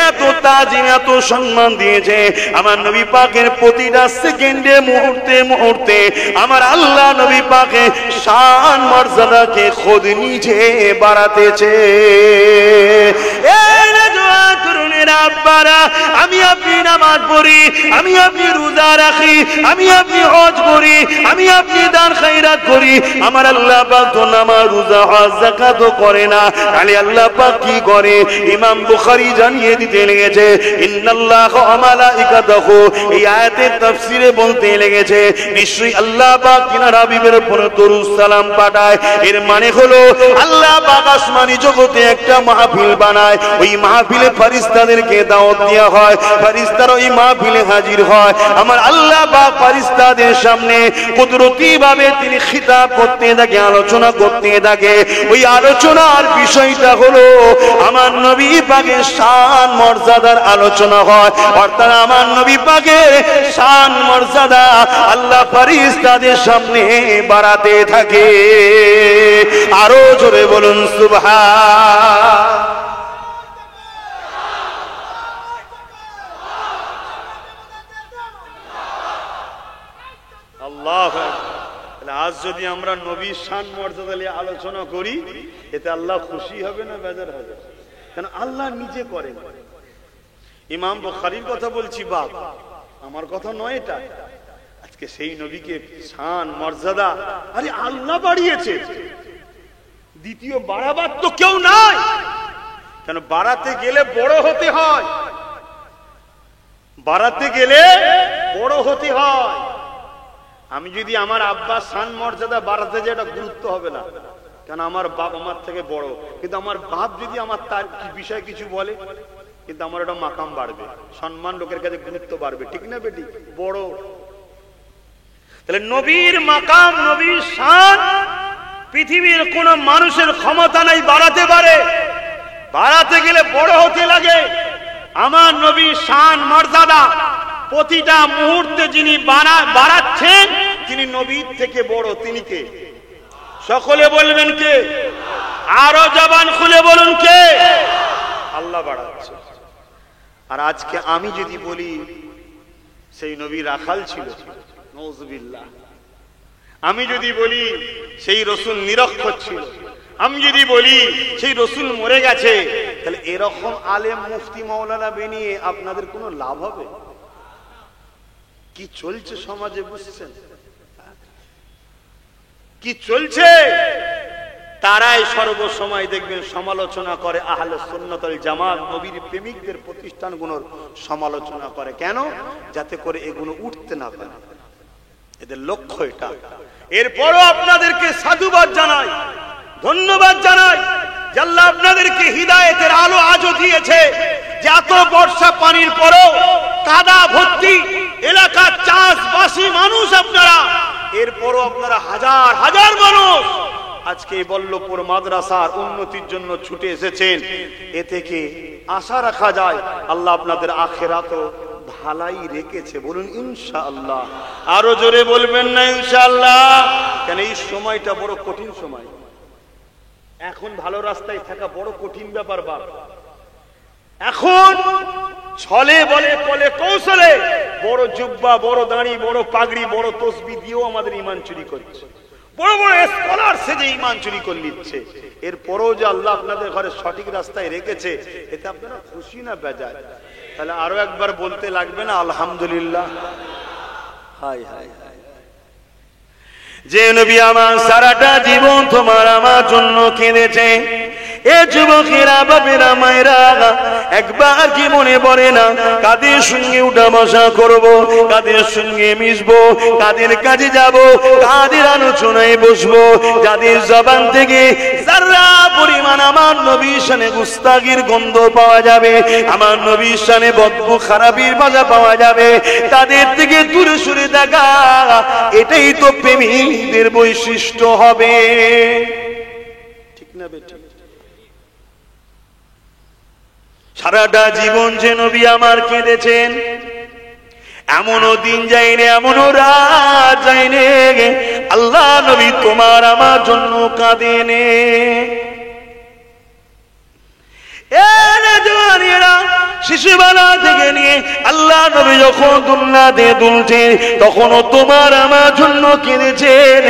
এত তাজিম এত সম্মান দিয়েছে, আমার নবী পাকের প্রতিটা সেকেন্ডে মুহূর্তে মুহূর্তে আমার আল্লাহ নবী পাকের শান মর্যাদাকে খোদ নিজে বাড়াতেছে। আমি আপনি নামাজ পড়ি, আমি আপনি রোজা রাখি, আমি আপনি হজ করি, আমি আপনি দান খায়রাত করি, আমার আল্লাহ পাক তো নামাজ রোজা হজ যাকাত করে না। তাহলে আল্লাহ পাক কি করে? ইমাম বুখারী জানিয়ে দিতে লেগেছে ইন্নাল্লাহা ওয়া মালাইকাতাহু, এই আয়াতের তাফসীরে বলতে লেগেছে নিশ্চয়ই আল্লাহ পাক তিনার হাবিবের উপর দরুদ সালাম পাঠায়। এর মানে হলো আল্লাহ পাক আসমানি জগতে একটা মাহফিল বানায়, ওই মাহফিলে ফেরেশতাদেরকে দাওয়াত দেওয়া হয়, ফেরেশতারা ওই মাহফিলে হাজির হয়। আমার আল্লাহ পাক ফেরেশতাদের সামনে কুদরতি ভাবে তিনি খিতাব করতে থাকে, আলোচনা করতে থাকে। ওই আলোচনার বিষয়টা হলো আমার নবী পাকের শান মর্যাদার আলোচনা হয়। অর্থাৎ আমার নবী পাকের শান মর্যাদা আল্লাহ ফেরেশতাদের সামনে বাড়াতে থাকে। আরো জোরে বলুন সুবহান। আজ যদি আমরা নবীর শান মর্যাদা নিয়ে আলোচনা করি, এতে আল্লাহ খুশি হবে না বেজার হবে? কেন আল্লাহ নিজে করেন। ইমাম বুখারীর কথা বলছি বাপ, আমার কথা নয় এটা। আজকে সেই নবীকে শান মর্যাদা আরে আল্লাহ বাড়িয়েছে, দ্বিতীয় বাড়াবার তো কেউ নাই। কেন বাড়াতে গেলে বড় হতে হয়, বাড়াতে গেলে বড় হতে হয়। আমি যদি আমার আব্বার শান মর্যাদা বাড়াতে যাই, এটা গুরুত্ব হবে না, কেন আমার বাপ আমার থেকে বড়। কিন্তু আমার বাপ যদি আমার তার বিষয়ে কিছু বলে, কিন্তু আমার একটা মাকাম বাড়বে, সম্মান লোকের কাছে গুরুত্ব বাড়বে, ঠিক না বেটি? বড় তাহলে নবীর মাকাম নবীর শান পৃথিবীর কোন মানুষের ক্ষমতা নাই বাড়াতে পারে। বাড়াতে গেলে বড় হতে লাগে। আমার নবীর শান মর্যাদা প্রতিটা মুহূর্তে যিনি বাড়াচ্ছেন, তিনি নবীর থেকে বড়। তিনি কে? সকলে বলবেন কে? আরো জবান খুলে বলুন কে? আল্লাহ বাড়াচ্ছে। আর আজকে আমি যদি বলি সেই নবী রাখাল ছিল, নাউযুবিল্লাহ, আমি যদি বলি সেই রাসূল নিরক্ষর ছিল, আমি যদি বলি সেই রাসূল মরে গেছে, তাহলে এরকম আলেম মুফতি মাওলানা বানিয়ে আপনাদের কোনো লাভ হবে? কি চলছে সমাজে বুঝছেন? কি চলছে? তারাই সর্বসময় দেখবেন সমালোচনা করে আহলে সুন্নাত ওয়াল জামাত, নবীর প্রেমিকদের প্রতিষ্ঠানগুলোর সমালোচনা করে। কেন? যাতে করে এগুলো উঠতে না পারে, এদের লক্ষ্য এটা। এরপরও আপনাদেরকে সাধুবাদ জানাই, ধন্যবাদ জানাই যে আল্লাহ আপনাদেরকে হিদায়েতের আলো আজও দিয়েছে, যে এত বর্ষা পানির পরও কাদা ভর্তি এলাকার চাষবাসী মানুষ আপনারা, এরপরও আপনারা হাজার হাজার মানুষ আজকে এই বল্লভপুর মাদ্রাসার উন্নতির জন্য ছুটে এসেছেন। এ থেকে আশা রাখা যায় আল্লাহ আপনাদের আখিরাতও ভালাই রেখেছে। বলুন ইনশাআল্লাহ। আরো জোরে বলবেন না ইনশাআল্লাহ? কেন এই সময়টা বড় কঠিন সময়। এখন ভালো রাস্তায় থাকা বড় কঠিন ব্যাপার বাপ। এখন ছলে বলে কলে কৌশলে বড় জুব্বা, বড় দাড়ি, বড় পাগড়ি, বড় তসবি দিয়েও আমাদের ঈমান চুরি করছে। বড় বড় স্কলার সেজে ঈমান চুরি করে নিচ্ছে। এরপরও যে আল্লাহ আপনাদের ঘরে সঠিক রাস্তায় রেখেছে, এতে আপনারা খুশি না বেজার? তাহলে আরো একবার বলতে লাগবে না আলহামদুলিল্লাহ? High high high. যে নবী আমার সারাটা জীবন তোমার আমার জন্য কেঁদেছে, এ যুবকেরা, বাপেরা, মায়েরা, একবার কি মনে পড়ে না কাদের সঙ্গে উঠা বসা করব, কাদের সঙ্গে মিশবো, কাদের কাজে যাব, কাদের আলোচনায় বসবো, যাদের জবান থেকে যারা পরিমাণ আমার নবীর শানে গুস্তাগির গন্ধ পাওয়া যাবে, আমার নবীর শানে বদবু খারাপির ভাষা পাওয়া যাবে, তাদের থেকে দূরে সরে থাকা, এটাই তো প্রেমীদের বৈশিষ্ট্য হবে। ঠিক না বেটি? সারাটা জীবন যে নবী আমার কেঁদেছেন, এমনও দিন যায়নি, এমনও রাত যায়নি আল্লাহ নবী তোমার আমার জন্য কাঁদেনে। শিশুবেলা থেকে নিয়ে আল্লাহ নবী যখন দুনিয়াতে দুলছেন, তখনও তোমার আমার জন্য কেঁদেছেন।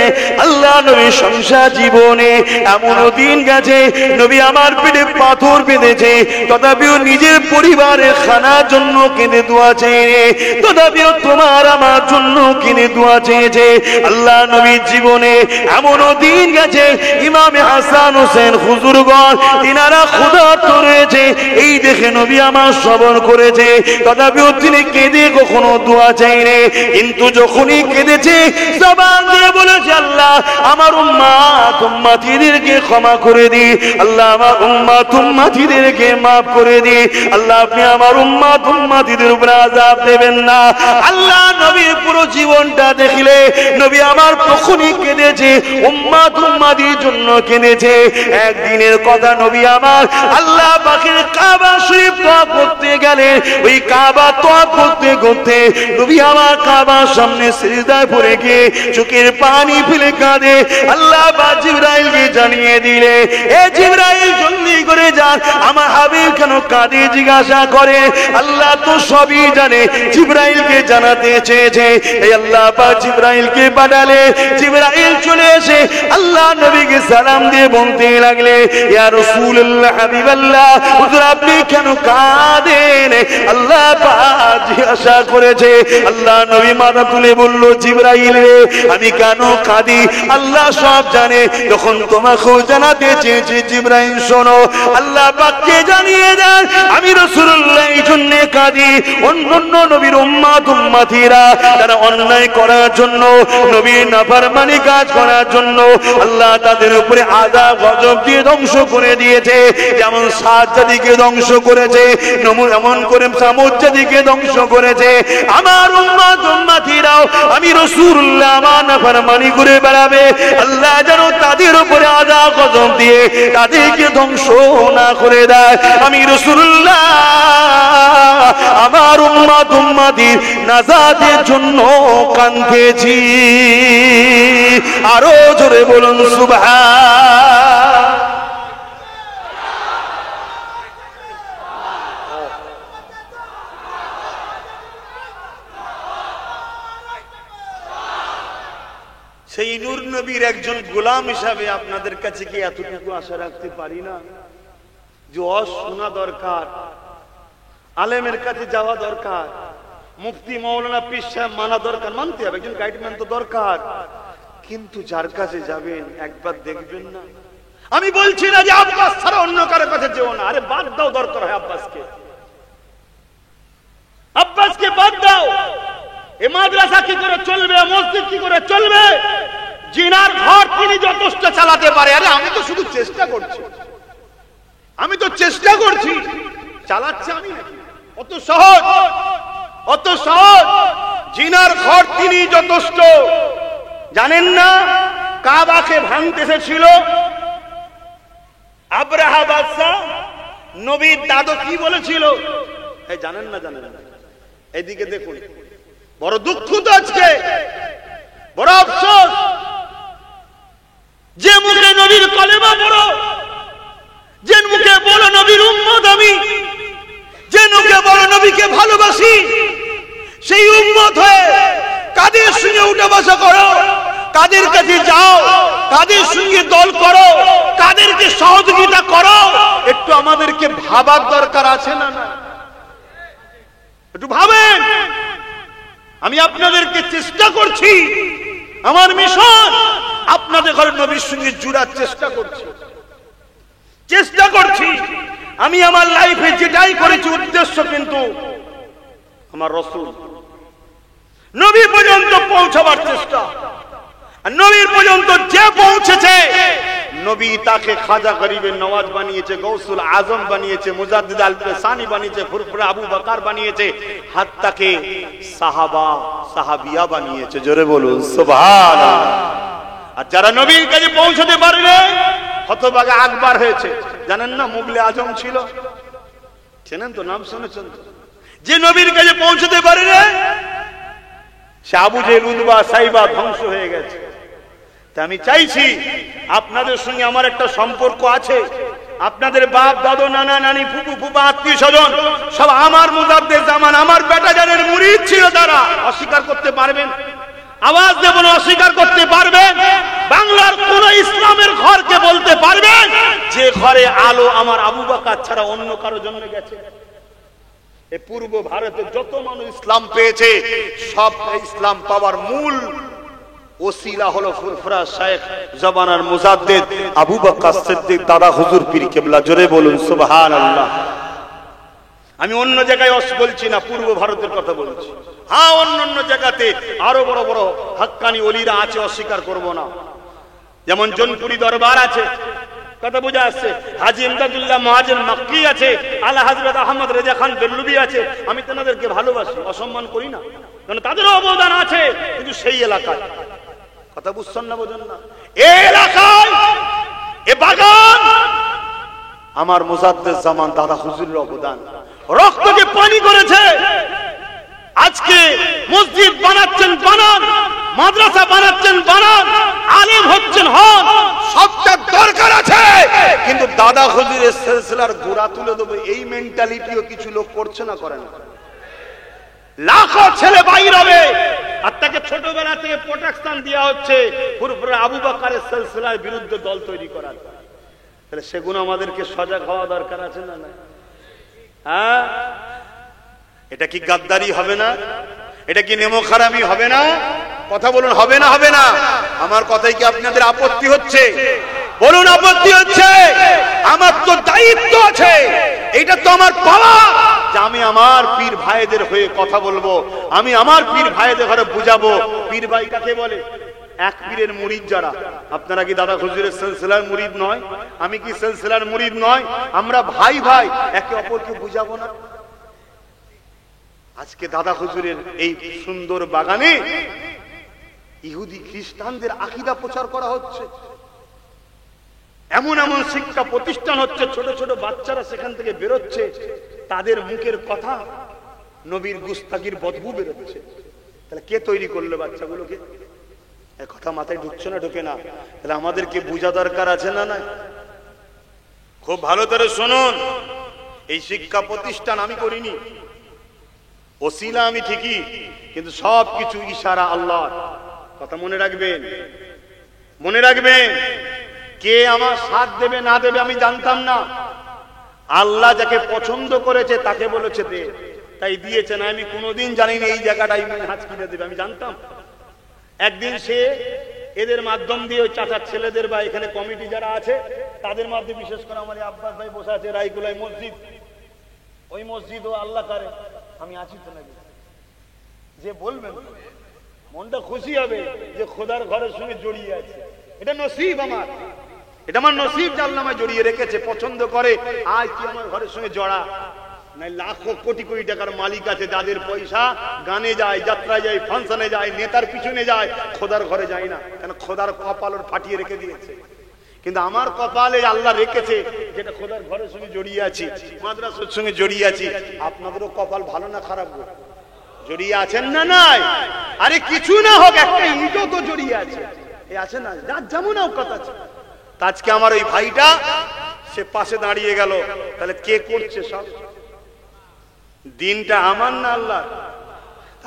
আল্লাহ নবী সংসার জীবনে এমনও দিন গেছে নবী আমার পেটে পাথর বেঁধেছে, তথাপিও নিজের পরিবারের খানার জন্য কেঁদে দোয়া চেয়ে, তথাপিও তোমার আমার জন্য কেঁদে দোয়া চেয়েছে। আল্লাহ নবীর জীবনে এমনও দিন গেছে ইমামে হাসান হোসেন হুজুরগণ তিনারা ক্ষুধার্ত রয়েছে, এই দেখে নবী আমার শ্রবণ করেছে, তথাপিও তিনি কেঁদে কখনো দোয়া চাইনি। কিন্তু যখনই কেঁদেছে জবান দিয়ে বলেছে, আল্লাহ আমার উম্মাত উম্মাতিদেরকে ক্ষমা করে দি, আল্লাহ আমার উম্মাত উম্মাতিদেরকে মাফ করে দি, আল্লাহ আপনি আমার উম্মাত উম্মাতিদের উপর আযাব দেবেন না। আল্লাহ নবীর পুরো জীবনটা দেখলে নবী আমার তখনই কেঁদেছে, উম্মাত উম্মাতির জন্য কেঁদেছে। একদিনের কথা, নবী আমার আল্লাহ পাকের কাবা শরীফ তওয়াফ করতে গেলে, ওই কাবা তওয়াফ করতে করতে নবী আমার কাবার সামনে সিজদায় পড়ে গিয়ে চোখের পানি ফেলে কাঁদে। আল্লাহ পাক জিবরাইলকে জানিয়ে দিলে, এ জিবরাইল জলদি করে যান, আমার হাবিব কেন কাঁদে জিজ্ঞাসা করে। আল্লাহ তো সবই জানে, জিবরাইলকে জানাতে চেয়েছে। এই আল্লাহ পাক জিবরাইলকে পাঠালে, জিবরাইল চলে এসে আল্লাহ নবীকে সালাম দিয়ে বলতে লাগলে, ইয়া রাসূলুল্লাহ, হাবিবাল্লাহ, হুজুর আপনি কেন কাঁদেন? আল্লাহ পাক জিজ্ঞাসা করেছে। আল্লাহ নবী মাথা তুলে বলল, জিবরাইল রে, আমি কেন কাঁদি আল্লাহ সব জানে। যখন তোমাকেও জানাতে চেয়েছি, জিবরাইল শোনো, আল্লাহ পাককে জানিয়ে দেন আমি রাসূলুল্লাহ এই জন্য কাঁদি। অন্যান্য নবীর উম্মাত উম্মাতিরা তারা অন্যায় করার জন্য, নবীর নাফরমানি কাজ করার জন্য আল্লাহ তাদের উপরে আযাব গজব দিয়ে ধ্বংস করে দিয়েছে। যেমন সাত জাতিকে ধ্বংস করেছে, এমন করে সামুদ জাতিকে ধ্বংস করেছে। আমার উম্মাত উম্মাতিরাও আমি রাসূলুল্লাহ আমার নাফরমানি করে বেড়াবে, আল্লাহ যেন তাদের উপরে আযাব গজব দিয়ে তাদেরকে ধ্বংস না করে দেয়। আমি রাসূলুল্লাহ আমার উম্মাত উম্মাতির নাজাতের জন্য কাঁদতেছি। আরো জোরে বলুন সুবহান। সেই নূর নবীর একজন গোলাম হিসাবে আপনাদের কাছে কি এতটুকু আশা রাখতে পারি না যে শোনা দরকার, আলেমের কাছে যাওয়া দরকার, মুফতি মাওলানা পীর সাহেব মানা দরকার, মানতে হবে, একজন গাইডম্যান তো দরকার। কিন্তু যার কাছে যাবেন একবার দেখবেন না আমি বলছি না যে আব্বাস ছাড়া অন্য কারো কাছে যেও না, আরে বাদ দাও, দরকার হয় আব্বাসকে, আব্বাসকে বাদ দাও। এ মাদ্রাসা কি করে চলবে, মসজিদ কি করে চলবে? জিনার ঘর তিনি যথেষ্ট চালাতে পারে। আরে আমি তো শুধু চেষ্টা করছি, আমি তো চেষ্টা করছি, চালাচ্ছে আমি নাকি? অত সহজ, অত সহজ। জিনার ঘর তিনি যথেষ্ট। জানেন না কাবাকে ভাঙতে এসেছিল আব্রাহা বাদশাহ, নবীর দাদু কি বলেছিল? এই জানেন না? জানেন না? এইদিকে দেখুন, বড় দুঃখ তো আজকে, বড় আফসোস, যে মুখে নবীর কলেমা পড়ো, যে মুখে বলো নবীর উম্মত আমি, যে মুখে বলো নবীকে ভালোবাসি, সেই উম্মত হয়ে কাদের সঙ্গে উঠে বসা করো, কাদের কাছে যাও, কাদের সঙ্গে দল করো, কাদেরকে সহযোগিতা করো, একটু আমাদেরকে ভাবার দরকার আছে না? না, একটু ভাবেন। আমি আপনাদেরকে চেষ্টা করছি, আমার মিশন আপনাদের ঘরে নবীর সঙ্গে জুড়ার চেষ্টা করছি, চেষ্টা করছি। আমি আমার লাইফে যেটাই করেছি উদ্দেশ্য কিন্তু আমার রাসূল নবী পর্যন্ত পৌঁছাবার চেষ্টা। আর নবীর পর্যন্ত যে পৌঁছেছে, নবী তাকে খাজা গরিবের নওয়াজ বানিয়েছে, গৌসুল আজম বানিয়েছে, মুজাদ্দিদ আল সানি বানিয়েছে, ফুরফুরা আবু বকর বানিয়েছে, হাত্তাকে সাহাবা সাহাবিয়া বানিয়েছে। জোরে বলুন সুবহানাল্লাহ। আর যারা নবীর কাছে পৌঁছতে পারবে হতভাগা আকবর হয়েছে। জানেন না মুগলে আজম ছিল, চেনেন তো, নাম শুনেছেন তো? যে নবীর কাছে পৌঁছতে পারবে সে আবু জেহেল উতবা সাইবা ধ্বংস হয়ে গেছে। তা আমি চাইছি আপনাদের সঙ্গে আমার একটা সম্পর্ক আছে, আপনাদের বাপ দাদু নানা নানি ফুফু ফুফা আত্মীয় স্বজন সব আমার মুজাদ্দেদ জামান আমার বেটা জানের মুরিদ ছিল। তারা অস্বীকার করতে পারবেন? আওয়াজ দেব না, অস্বীকার করতে পারবেন? বাংলার কোন ইসলামের ঘরকে বলতে পারবেন যে ঘরে আলো আমার আবু বকর ছাড়া অন্য কারো জন্য গেছে? এই পূর্ব ভারতে যত মানুষ ইসলাম পেয়েছে, সব ইসলাম পাওয়ার মূল ওসিলা হলো ফুরফুরা শেখ জবানার মুজাদ্দেদ আবু বকর সিদ্দিক দাদা হুজুর পীর কেবলা। জোরে বলুন সুবহানাল্লাহ। আমি অন্য জায়গায় বলছি না, পূর্ব ভারতের কথা বলছি। হ্যাঁ, অন্য জায়গাতে আরো বড় বড় হাক্কানি ওলিরা আছে, অস্বীকার করব না। যেমন জনপুরি দরবার আছে, কথা বোঝা আসছে। হাজী ইমদাদুল্লাহ মুহাজির মক্কি আছে, আলা হযরত আহমদ রেজা খান বেল্লুবি আছে। আমি তাদেরকে ভালোবাসি, অসম্মান করি না, কারণ তাদেরও অবদান আছে। কিন্তু সেই এলাকায়, কথা বুঝছেন না, বোঝেন না, এই এলাকায় এ বাগান আমার মুজাদ্দেদ জামান দাদা হুজুরের অবদান, রক্তকে পানি করেছে। আজকে মসজিদ বানাচ্ছেন বানান, মাদ্রাসা বানাচ্ছেন বানান, আলেম হচ্ছেন হন, সবটা দরকার আছে। কিন্তু দাদা হুজুরের সিলসিলার গোড়া তুলে দেবো এই মেন্টালিটিও কিছু লোক করছে না, করে না। লাখো ছেলে বাইর হবে আর তাকে ছোটবেলা থেকে প্রোটেকশন দেওয়া হচ্ছে পুরোপুরি আবু বকরের সিলসিলার বিরুদ্ধে দল তৈরি করার। তাহলে সেগুলো আমাদেরকে সজাগ হওয়া দরকার আছে না? না, হ্যাঁ, এটা কি গাদ্দারি হবে না? এটা কি নেমোখারামি হবে না? কথা বলুন, হবে না? হবে না? আমার কথাই কি আপনাদের আপত্তি হচ্ছে? বলুন, আপত্তি হচ্ছে? আমার তো দায়িত্ব আছে, এটা তো আমার পাওয়া যে আমি আমার পীর ভাইদের হয়ে কথা বলবো, আমি আমার পীর ভাইদের ঘরে বুঝাবো। পীর ভাই কাকে বলে? এক পীরের মুরিদ যারা। আপনারা কি দাদা হুজুরের সিলসিলার মুরিদ নয়? আমি কি সিলসিলার মুরিদ নয়? আমরা ভাই ভাই, একে অপরকে বুঝাবো না? আজকে দাদা হুজুরের এই সুন্দর বাগানে ইহুদি খ্রিস্টানদের আকীদা প্রচার করা হচ্ছে, এমন এমন শিক্ষা প্রতিষ্ঠান হচ্ছে, ছোট ছোট বাচ্চারা সেখান থেকে বেরোচ্ছে, তাদের মুখের কথা নবীর গুস্তাগির বদবু বেরোচ্ছে। তাহলে কে তৈরি করলো বাচ্চাগুলোকে? এ কথা মাথায় ঢুকছে না? ঢোকে না? তাহলে আমাদেরকে বোঝা দরকার আছে না? না, খুব ভালো করে শুনুন, এই শিক্ষা প্রতিষ্ঠান আমি করিনি, ওসিলা আমি ঠিকই, কিন্তু সবকিছু ইশারা আল্লাহর। কথা মনে রাখবেন, মনে রাখবেন। কে আমার সাথ দেবে না দেবে আমি জানতাম না। আল্লাহ যাকে পছন্দ করেছে তাকে বলেছে দে, তাই দিয়েছেন। আমি কোনোদিন জানিনি এই জায়গাটাই হাত কিনে দেবে, আমি জানতাম। একদিন সে এদের মাধ্যম দিয়ে ওই চাচার ছেলেদের বা এখানে কমিটি যারা আছে তাদের মাধ্যমে, বিশেষ করে আমার আব্বাস ভাই বসে আছে রায়কুলাই মসজিদ, ওই মসজিদ ও আল্লাহ করে আমি আছি তো নাকি, যে বলবেন মনটা খুশি হবে যে খোদার ঘরের সঙ্গে জড়িয়ে আছে। এটা নসিব আমার, এটা আমার নসিব যে আল্লাহ আমায় জড়িয়ে রেখেছে, পছন্দ করে আজ তুই আমার ঘরের সঙ্গে জড়া। নাই লাখো কোটি কোটি টাকার মালিক আছে যাদের পয়সা গানে যায়, যাত্রায় যায়, ফাংশনে যায়, নেতার পিছনে যায়, খোদার ঘরে যায় না, কেন খোদার কপাল ওর ফাটিয়ে রেখে দিয়েছে। কিন্তু আমার কপালে আল্লাহ রেখেছে যেটা খোদার ঘরের সঙ্গে জড়িয়ে আছি, মাদ্রাসার সঙ্গে জড়িয়ে আছি। আপনাদেরও কপাল ভালো না খারাপ গো? জড়িয়ে আছেন না? নাই? আরে কিছু না হোক একটা ইটও তো জড়িয়ে আছে, এই আছে না, যার যেমন অবকাশ আছে। আজকে আমার ওই ভাইটা সে পাশে দাঁড়িয়ে গেল, তাহলে কে করছে সব? দিনটা আমার না আল্লাহ?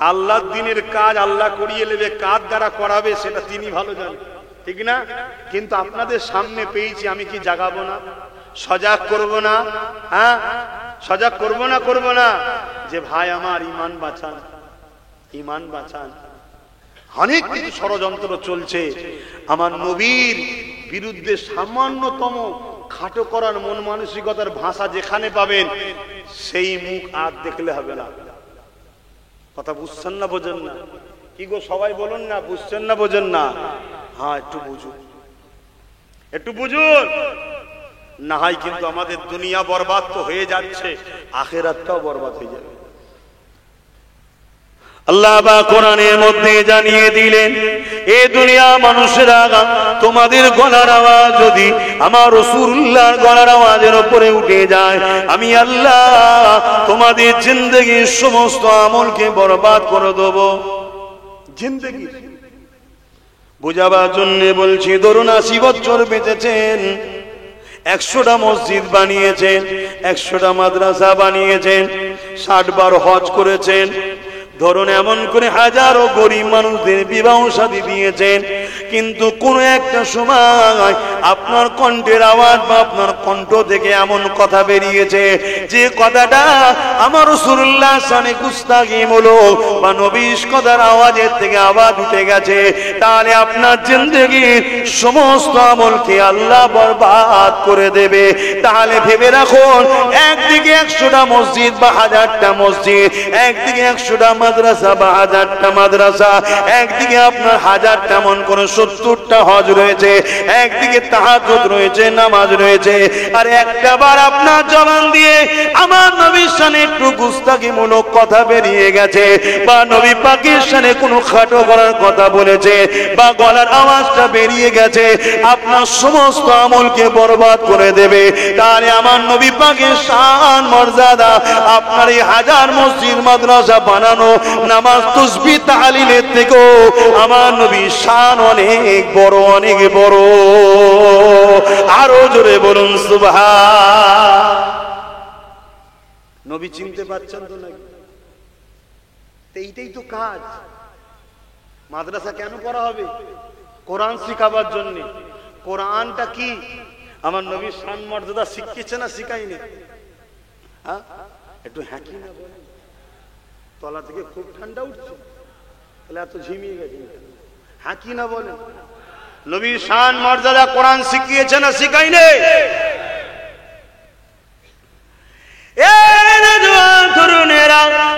আল্লাহর দিনের কাজ আল্লাহ করিয়ে নেবে, কার দ্বারা করাবে সেটা তিনি ভালো জানেন, ঠিক না? কিন্তু আপনাদের সামনে পেয়েছি, আমি কি জাগাবো না, সজাগ করব না? হ্যাঁ, সজাগ করব না? করব না যে ভাই আমার ঈমান বাঁচান, ঈমান বাঁচান। অনেক কিছু ষড়যন্ত্র চলছে, আমার নবীর বিরুদ্ধে সামান্যতম খাটো করার মন মানসিকতার ভাষা যেখানে পাবেন সেই মুখ আর দেখলে হবে না। কথা বুঝছেন না বোঝেন না? কি গো সবাই বলুন না, বুঝছেন না বোঝেন না? হ্যাঁ একটু বুঝুন, একটু বুঝুন, না হয় কিন্তু আমাদের দুনিয়া বরবাদ তো হয়ে যাচ্ছে, আখিরাতটাও বরবাদ হয়ে যাবে। আল্লাহ বা কোরআনের মধ্যে জানিয়ে দিলেন, এ দুনিয়া মানুষেরা তোমাদের গলার আওয়াজ যদি আমার রাসূলুল্লাহর গলার আওয়াজের উপরে উঠে যায়, আমি আল্লাহ তোমাদের জিন্দেগির সমস্ত আমলকে বরবাদ করে দেব। জিন্দেগি বুঝাবার জন্য বলছি, ধরুন 80 বছর বেঁচেছেন, 100টা মসজিদ বানিয়েছেন, 100টা মাদ্রাসা বানিয়েছেন, 60 বার হজ করেছেন, ধরুন এমন করে হাজারো গরিব মানুষদের বিবাহ শাদী দিয়েছেন, কিন্তু কোন একটা সময় আপনার কণ্ঠের আওয়াজ বা আপনার কণ্ঠ থেকে এমন কথা বেরিয়েছে যে কথাটা আমার রাসূলুল্লাহ শানে গুস্তাখিমূলক বা নবীর কথার আওয়াজের থেকে আওয়াজ উঠে গেছে, তাহলে আপনার জিন্দেগির সমস্ত আমলকে আল্লাহ বরবাদ করে দেবে। তাহলে ভেবে রাখুন, একদিকে 100টা মসজিদ বা 1000টা মসজিদ, একদিকে 100টা মাদ্রাসা বা 1000টা মাদ্রাসা, একদিকে আপনার 1000টা মন করে 70টা হজ রয়েছে, একদিকে তাহাজ্জুদ রয়েছে, নামাজ রয়েছে, আর একটা বার আপনার জবান দিয়ে আমার নবীর শানে একটু গুস্তাখিমূলক কথা বেরিয়ে গেছে, বা নবী পাকের শানে কোনো খাটো করার কথা বলেছে, বা গলার আওয়াজটা বেরিয়ে গেছে, আপনার সমস্ত আমলকে বরবাদ করে দেবে। তাহলে আমার নবী পাকের শান মর্যাদা আপনার এই 1000 মসজিদ মাদ্রাসা বানানো, নামাজ তাসবিহ তাহলিলের থেকেও আমার নবীর শান অনেক বড়, অনেক বড়। আরো জোরে বলুন সুবহান। নবী চিনতে পারছেন তো নাকি? এইটাই তো কাজ। মাদ্রাসা কেন করা হবে? কোরআন শিখাবার জন্য। কোরআনটা কি আমার নবীর শান মর্যাদা শিখিয়েছে না শিখাইনি? হ্যাঁ, একটু হ্যাঁকি না বলেন? তলা থেকে খুব ঠান্ডা উঠছে, তাহলে এত ঝিমিয়ে গেছে, হ্যাঁকি না বলেন? নবীর শান মর্যাদা কোরআন শিখিয়েছে না শিখাইনি?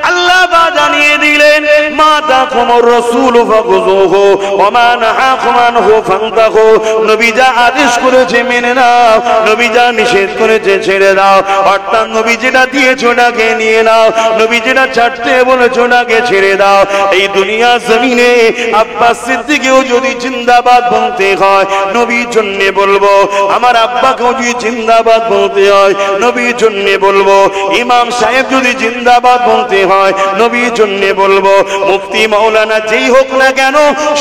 আল্লাহ জানিয়ে দিলেন, মা তাকুমুর রাসূল ফাখুযুহু ওয়া মা নাহাকুম আনহু ফান্তাহু। নবী যা আদেশ করেছে মেনে নাও, নবী যা নিষেধ করেছে ছেড়ে দাও। অর্থাৎ নবী যেটা দিয়েছে ওটাকে নিয়ে নাও, নবী যেটা ছাড়তে বলেছে ওটাকে ছেড়ে দাও। এই দুনিয়া জমিনে আব্বাস সিদ্দিককেও যদি জিন্দাবাদ বলতে হয় নবীর জন্য বলবো, আমার আব্বাকেও যদি জিন্দাবাদ বলতে হয় নবীর জন্য বলবো, ইমাম সাহেব যদি জিন্দাবাদ বলতে হয় নবীর জন্য বলবো, মুফতি মাওলানা যেই হোক না কেন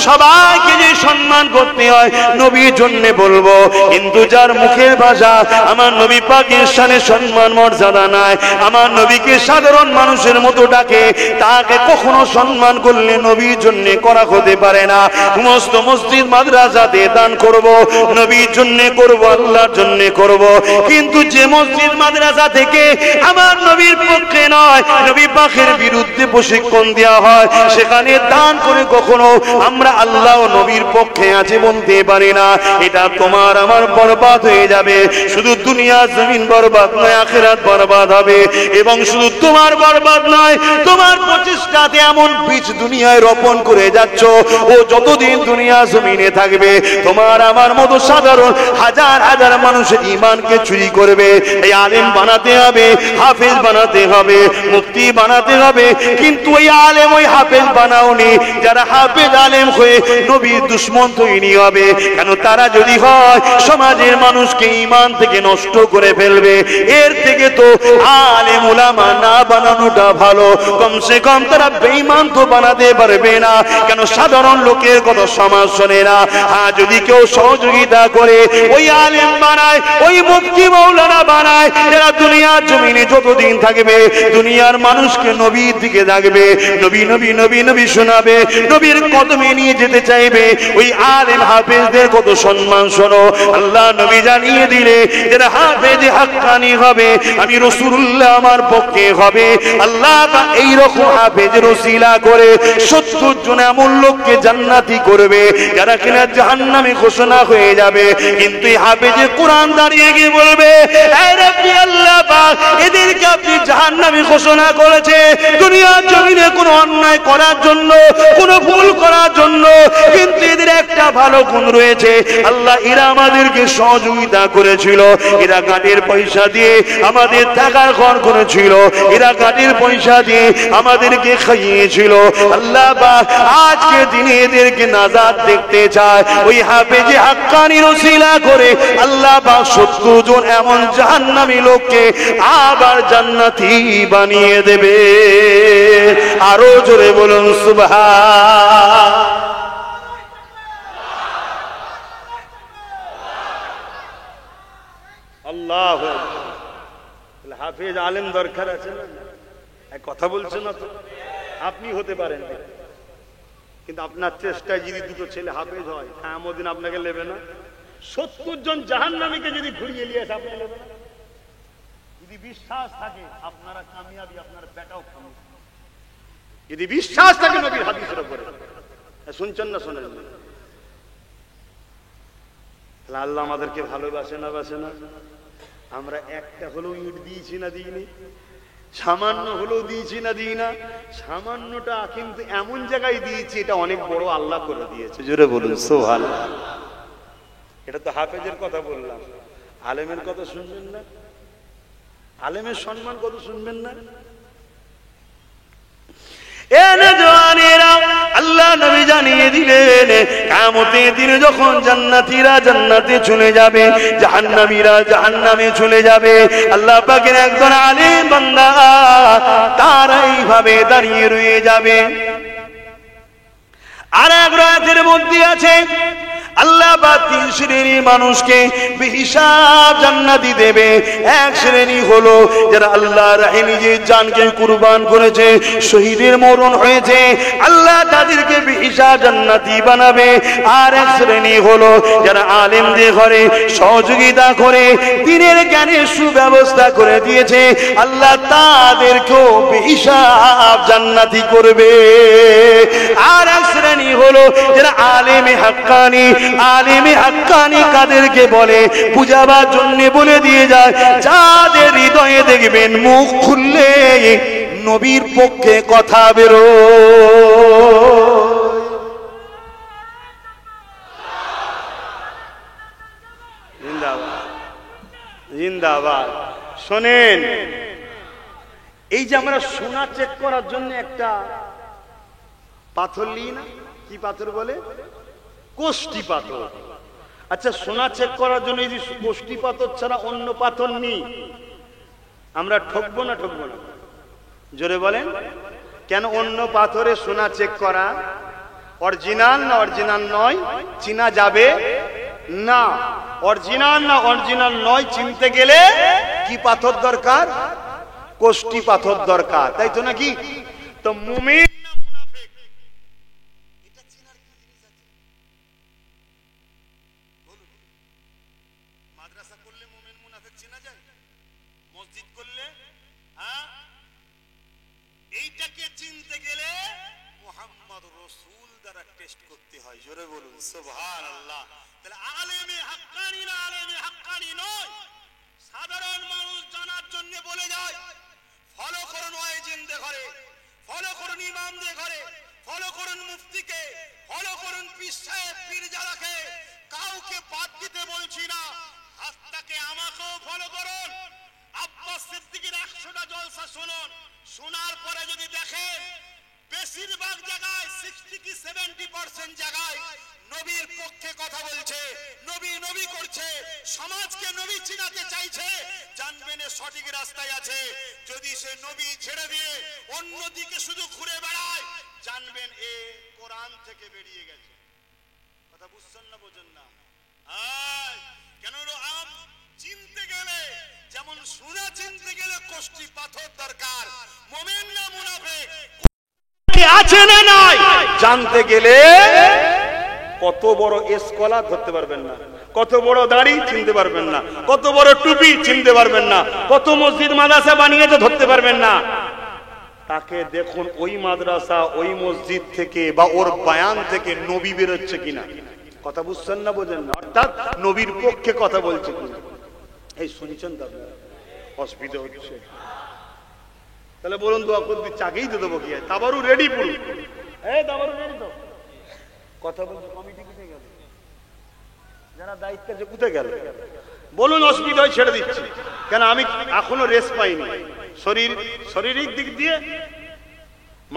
সবাইকে যে সম্মান করতে হয় নবীর জন্য বলবো। কিন্তু যার মুখের ভাষা আমার নবী পাকের শানে সম্মান মর্যাদা নাই, আমার নবীকে সাধারণ মানুষের মতো ডাকে, তাকে কখনো সম্মান করলে নবীর জন্য করা হতে পারে না। সমস্ত মসজিদ মাদ্রাসাতে দান করব, নবীর জন্য করব, আল্লাহর জন্য করব। কিন্তু যে মসজিদ মাদ্রাসা থেকে আমার নবীর পক্ষে নয়, নবী পাকের বিরুদ্ধে বসে প্রশিক্ষণ দেওয়া হয়, সেখানে দান করে কখনো আমরা আল্লাহ ও নবীর পক্ষে আছে বলতে পারি না। এটা তোমার আমার বরবাদ হয়ে যাবে। শুধু দুনিয়া জমিন বরবাদ নয়, আখিরাত বরবাদ হবে। এবং শুধু তোমার বরবাদ নয়, তোমার প্রচেষ্টাতে এমন বীজ দুনিয়ায় রোপণ করে যাচ্ছ, ও যতদিন দুনিয়া জমিনে থাকবে তোমার আমার মতো সাধারণ হাজার হাজার মানুষের ঈমানকে চুরি করবে। এই আলেম বানাতে হবে, হাফেজ বানাতে হবে, মুফতি বানাতে হবে, কিন্তু ওই আলেম ওই হাফেজ বানাওনি যারা হাফেজ আলেম হয়ে নবীর দুশমন তৈরি হবে। কেন? তারা যদি হয় সমাজের মানুষকে ঈমান থেকে নষ্ট করে ফেলবে। এর থেকে তো আলেম উলামা না বানানোটা ভালো। কমসে কম তারা বেঈমান তো বানাতে পারবে না। কেন? সাধারণ লোকের কথা সমাজ শোনে না। হ্যাঁ, যদি কেউ সহযোগিতা করে ওই আলেম বানায়, ওই মুফতি মাওলানা বানায়, যারা দুনিয়ার জমিনে যতদিন থাকবে দুনিয়ার মানুষকে নবীর দিকে ডাকবে, নবী নবী নবী নবী শোনাবে, নবীর কদমে নিয়ে যেতে চাইবে, ওই আলেম হাফেজদের কত সম্মান শোনো। আল্লাহ নবী জানিয়ে দিলে যারা হাফেজ হাক্কানি হবে, আমি রাসূলুল্লাহ আমার পক্ষে হবে। আল্লাহ এইরকম হাফেজের ওসিলা করে 70 জন এমন লোককে জান্নাতি করবে যারা কিনা জাহান্নামে ঘোষণা হয়ে যাবে। কিন্তু এই হাফেজে কোরআন দাঁড়িয়ে গিয়ে বলবে, এই রাব্বি আল্লাহ পাক, এদেরকে আপনি জাহান্নামে ঘোষণা করেছে দুনিয়ার জমিনে কোনো অন্যায় করার জন্য, কোনো ভুল করার জন্য, কিন্তু এদের একটা ভালো গুণ রয়েছে। আল্লাহ এরা আমাদেরকে সহযোগিতা করেছিল, এরা গাড়ির পয়সা দিয়ে আমাদের থাকার ঘর করেছিল, এরা গাড়ির পয়সা দিয়ে আমাদেরকে খাইয়েছিল। আল্লাহ পাক আজকে দিনে এদেরকে নাজাত দেখতে চায়। ওই হাফেজে হাক্কানির ওসিলা করে আল্লাহ পাক 70 জন এমন জাহান্নামী লোককে আবার জান্নাতি বানিয়ে দেবে। আরো জোরে বলুন সুবহান। আল্লাহু আকবার। হাফেজ আলেম দরকার আছে না? এক কথা বলছেন না তো? আপনি হতে পারেন, কিন্তু আপনার চেষ্টায় যদি দুটো ছেলে হাফেজ হয়, কিয়ামত দিন আপনাকে নেবে না? 70 জন জাহান্নামীকে যদি ঘুরিয়ে নিয়ে আসে, আপনি নেবে না? যদি বিশ্বাস থাকে আপনারা কামিয়াবি, আপনার বেটাও কামিয়াবি। যদি বিশ্বাস থাকে নবীর হাদিসের উপরে, শুনছেন না? শোনেন না? আল্লাহ আমাদেরকে ভালোবাসে না বাসে না? আমরা একটা হলেও ইট দিয়েছি না দিইনি? সামান্য হলেও দিয়েছি না দিই না? সামান্যটা কিন্তু এমন জায়গায় দিয়েছি, এটা অনেক বড় আল্লাহ করে দিয়েছে। জোরে বলুন সুবহানাল্লাহ। এটা তো হাফেজের কথা বললাম, আলেমের কথা শুনবেন না? আলেমের সম্মান কত শুনবেন না? আল্লাহ নবী জানিয়ে দিলেন, কিয়ামতের দিনে যখন জান্নাতীরা জান্নাতে চলে যাবে, জাহান্নামীরা জাহান্নামে চলে যাবে, আল্লাহ পাকের একজন আলেম বান্দা তারা এইভাবে দাঁড়িয়ে রয়ে যাবে। আর এক রাতের মধ্যে আছে আল্লাহ পাক 3 শ্রেণীর মানুষকে বেহিসাব জান্নাতি দেবে। এক শ্রেণী হলো যারা আল্লাহর রাহে নিজের জানকে কুরবান করেছে, শহীদের মরণ হয়েছে, আল্লাহ তাদেরকে বেহিসাব জান্নাতি বানাবে। আর এক শ্রেণী হলো যারা আলেমদের ঘরে সহযোগিতা করে দ্বীনের জ্ঞানের সুব্যবস্থা করে দিয়েছে, আল্লাহ তাদেরকেও বেহিসাব জান্নাতি করবে। আর এক শ্রেণী হলো যারা আলেমে হাক্কানি। আলেমে হাক্কানি কাদেরকে বলে? বুঝাবার জন্য বলে দিয়ে যায়, যাদের হৃদয়ে দেখবেন মুখ খুললে নবীর পক্ষে কথা বেরো। জিন্দাবাদ জিন্দাবাদ। শোনেন, এই যে আমরা সোনা চেক করার জন্য একটা পাথর নিই না, কি পাথর বলে? কোষ্টি পাথর। আচ্ছা, সোনা চেক করার জন্য এই যে কোষ্টি পাথর ছাড়া অন্য পাথর নেই, আমরা ঠকবো না ঠকবো না? জোরে বলেন। কেন? অন্য পাথরে সোনা চেক করা অরিজিনাল না অরিজিনাল নয় চিনা যাবে না। অরিজিনাল না অরিজিনাল নয় চিনতে গেলে কি পাথর দরকার? কোষ্টি পাথর দরকার, তাই তো নাকি? তো মুমিন না মুনাফিক, এটা চিনার কি জিনিস আছে? বলুন। মাদ্রাসা করলে মুমিন মুনাফিক চেনা যায়? মসজিদ করলে? হ্যাঁ, এইটাকে চিনতে গেলে মুহাম্মদ রাসূল দ্বারা টেস্ট করতে হয়। জোরে বলুন সুবহানাল্লাহ। তাহলে আলেমে হাক্কানি না আলেমে হাক্কানি নয়, সাধারণ মানুষ জানার জন্য বলে যায় ফলো করুন ওয়াইজিনদের ঘরে, ফলো করুন ইমামদের ঘরে, ফলো করুন মুফতিকে, ফলো করুন পীর সাহেব পীরজাদাকে, কাউকে বাদ দিতে বলছি না। হাতটাকে আমাকেও ফলো করুন। আব্বাস সিদ্দিকীর 100টা জলসা শুনুন, শোনার পরে যদি দেখেন বেশিরভাগ জায়গায় 60 কি 70% জায়গায় নবীর পক্ষে কথা বলছে, নবী নবী করছে, সমাজকে নবী চিনাতে চাইছে, জানবেন সঠিক রাস্তায় আছে। যদি সে নবী ছেড়ে দিয়ে অন্যদিকে শুধু ঘুরে বেড়ায়, জানবেন এ কোরআন থেকে বেরিয়ে গেছে। কথা বুঝছেন না বোঝেন না? কেন আম চিনতে গেলে যেমন সোনা চিনতে গেলে কষ্টি পাথর দরকার, মুমিন না মুনাফিক আছে না নাই জানতে গেলে কত বড় স্কলার ধরতে পারবেন না, কত বড় দাড়ি চিনতে পারবেন না, কত বড় টুপি চিনতে পারবেন না, কত মসজিদ মাদ্রাসা বানিয়েছে ধরতে পারবেন না। তাকে দেখুন ওই মাদ্রাসা ওই মসজিদ থেকে বা ওর বয়ান থেকে নবী বেরোচ্ছে কিনা। কথা বুঝছেন না বোঝেন না? অর্থাৎ নবীর পক্ষে কথা বলছে কিনা। এই শুনছেন তো আপনারা? অসুবিধা হচ্ছে তাহলে বলুন দোয়া করবি, চাকেই তো দেবো কি তাবারু রেডি পুরো। এই তাবারু রেডি তো? কথা বলছে কমিটি কোথায় গেল? যারা দায়িত্ব আছে কোথায় গেল? বলুন অসুবিধা হয় ছেড়ে দিচ্ছি। কেন আমি এখনো রেস্ট পাইনি। শারীরিক দিক দিয়ে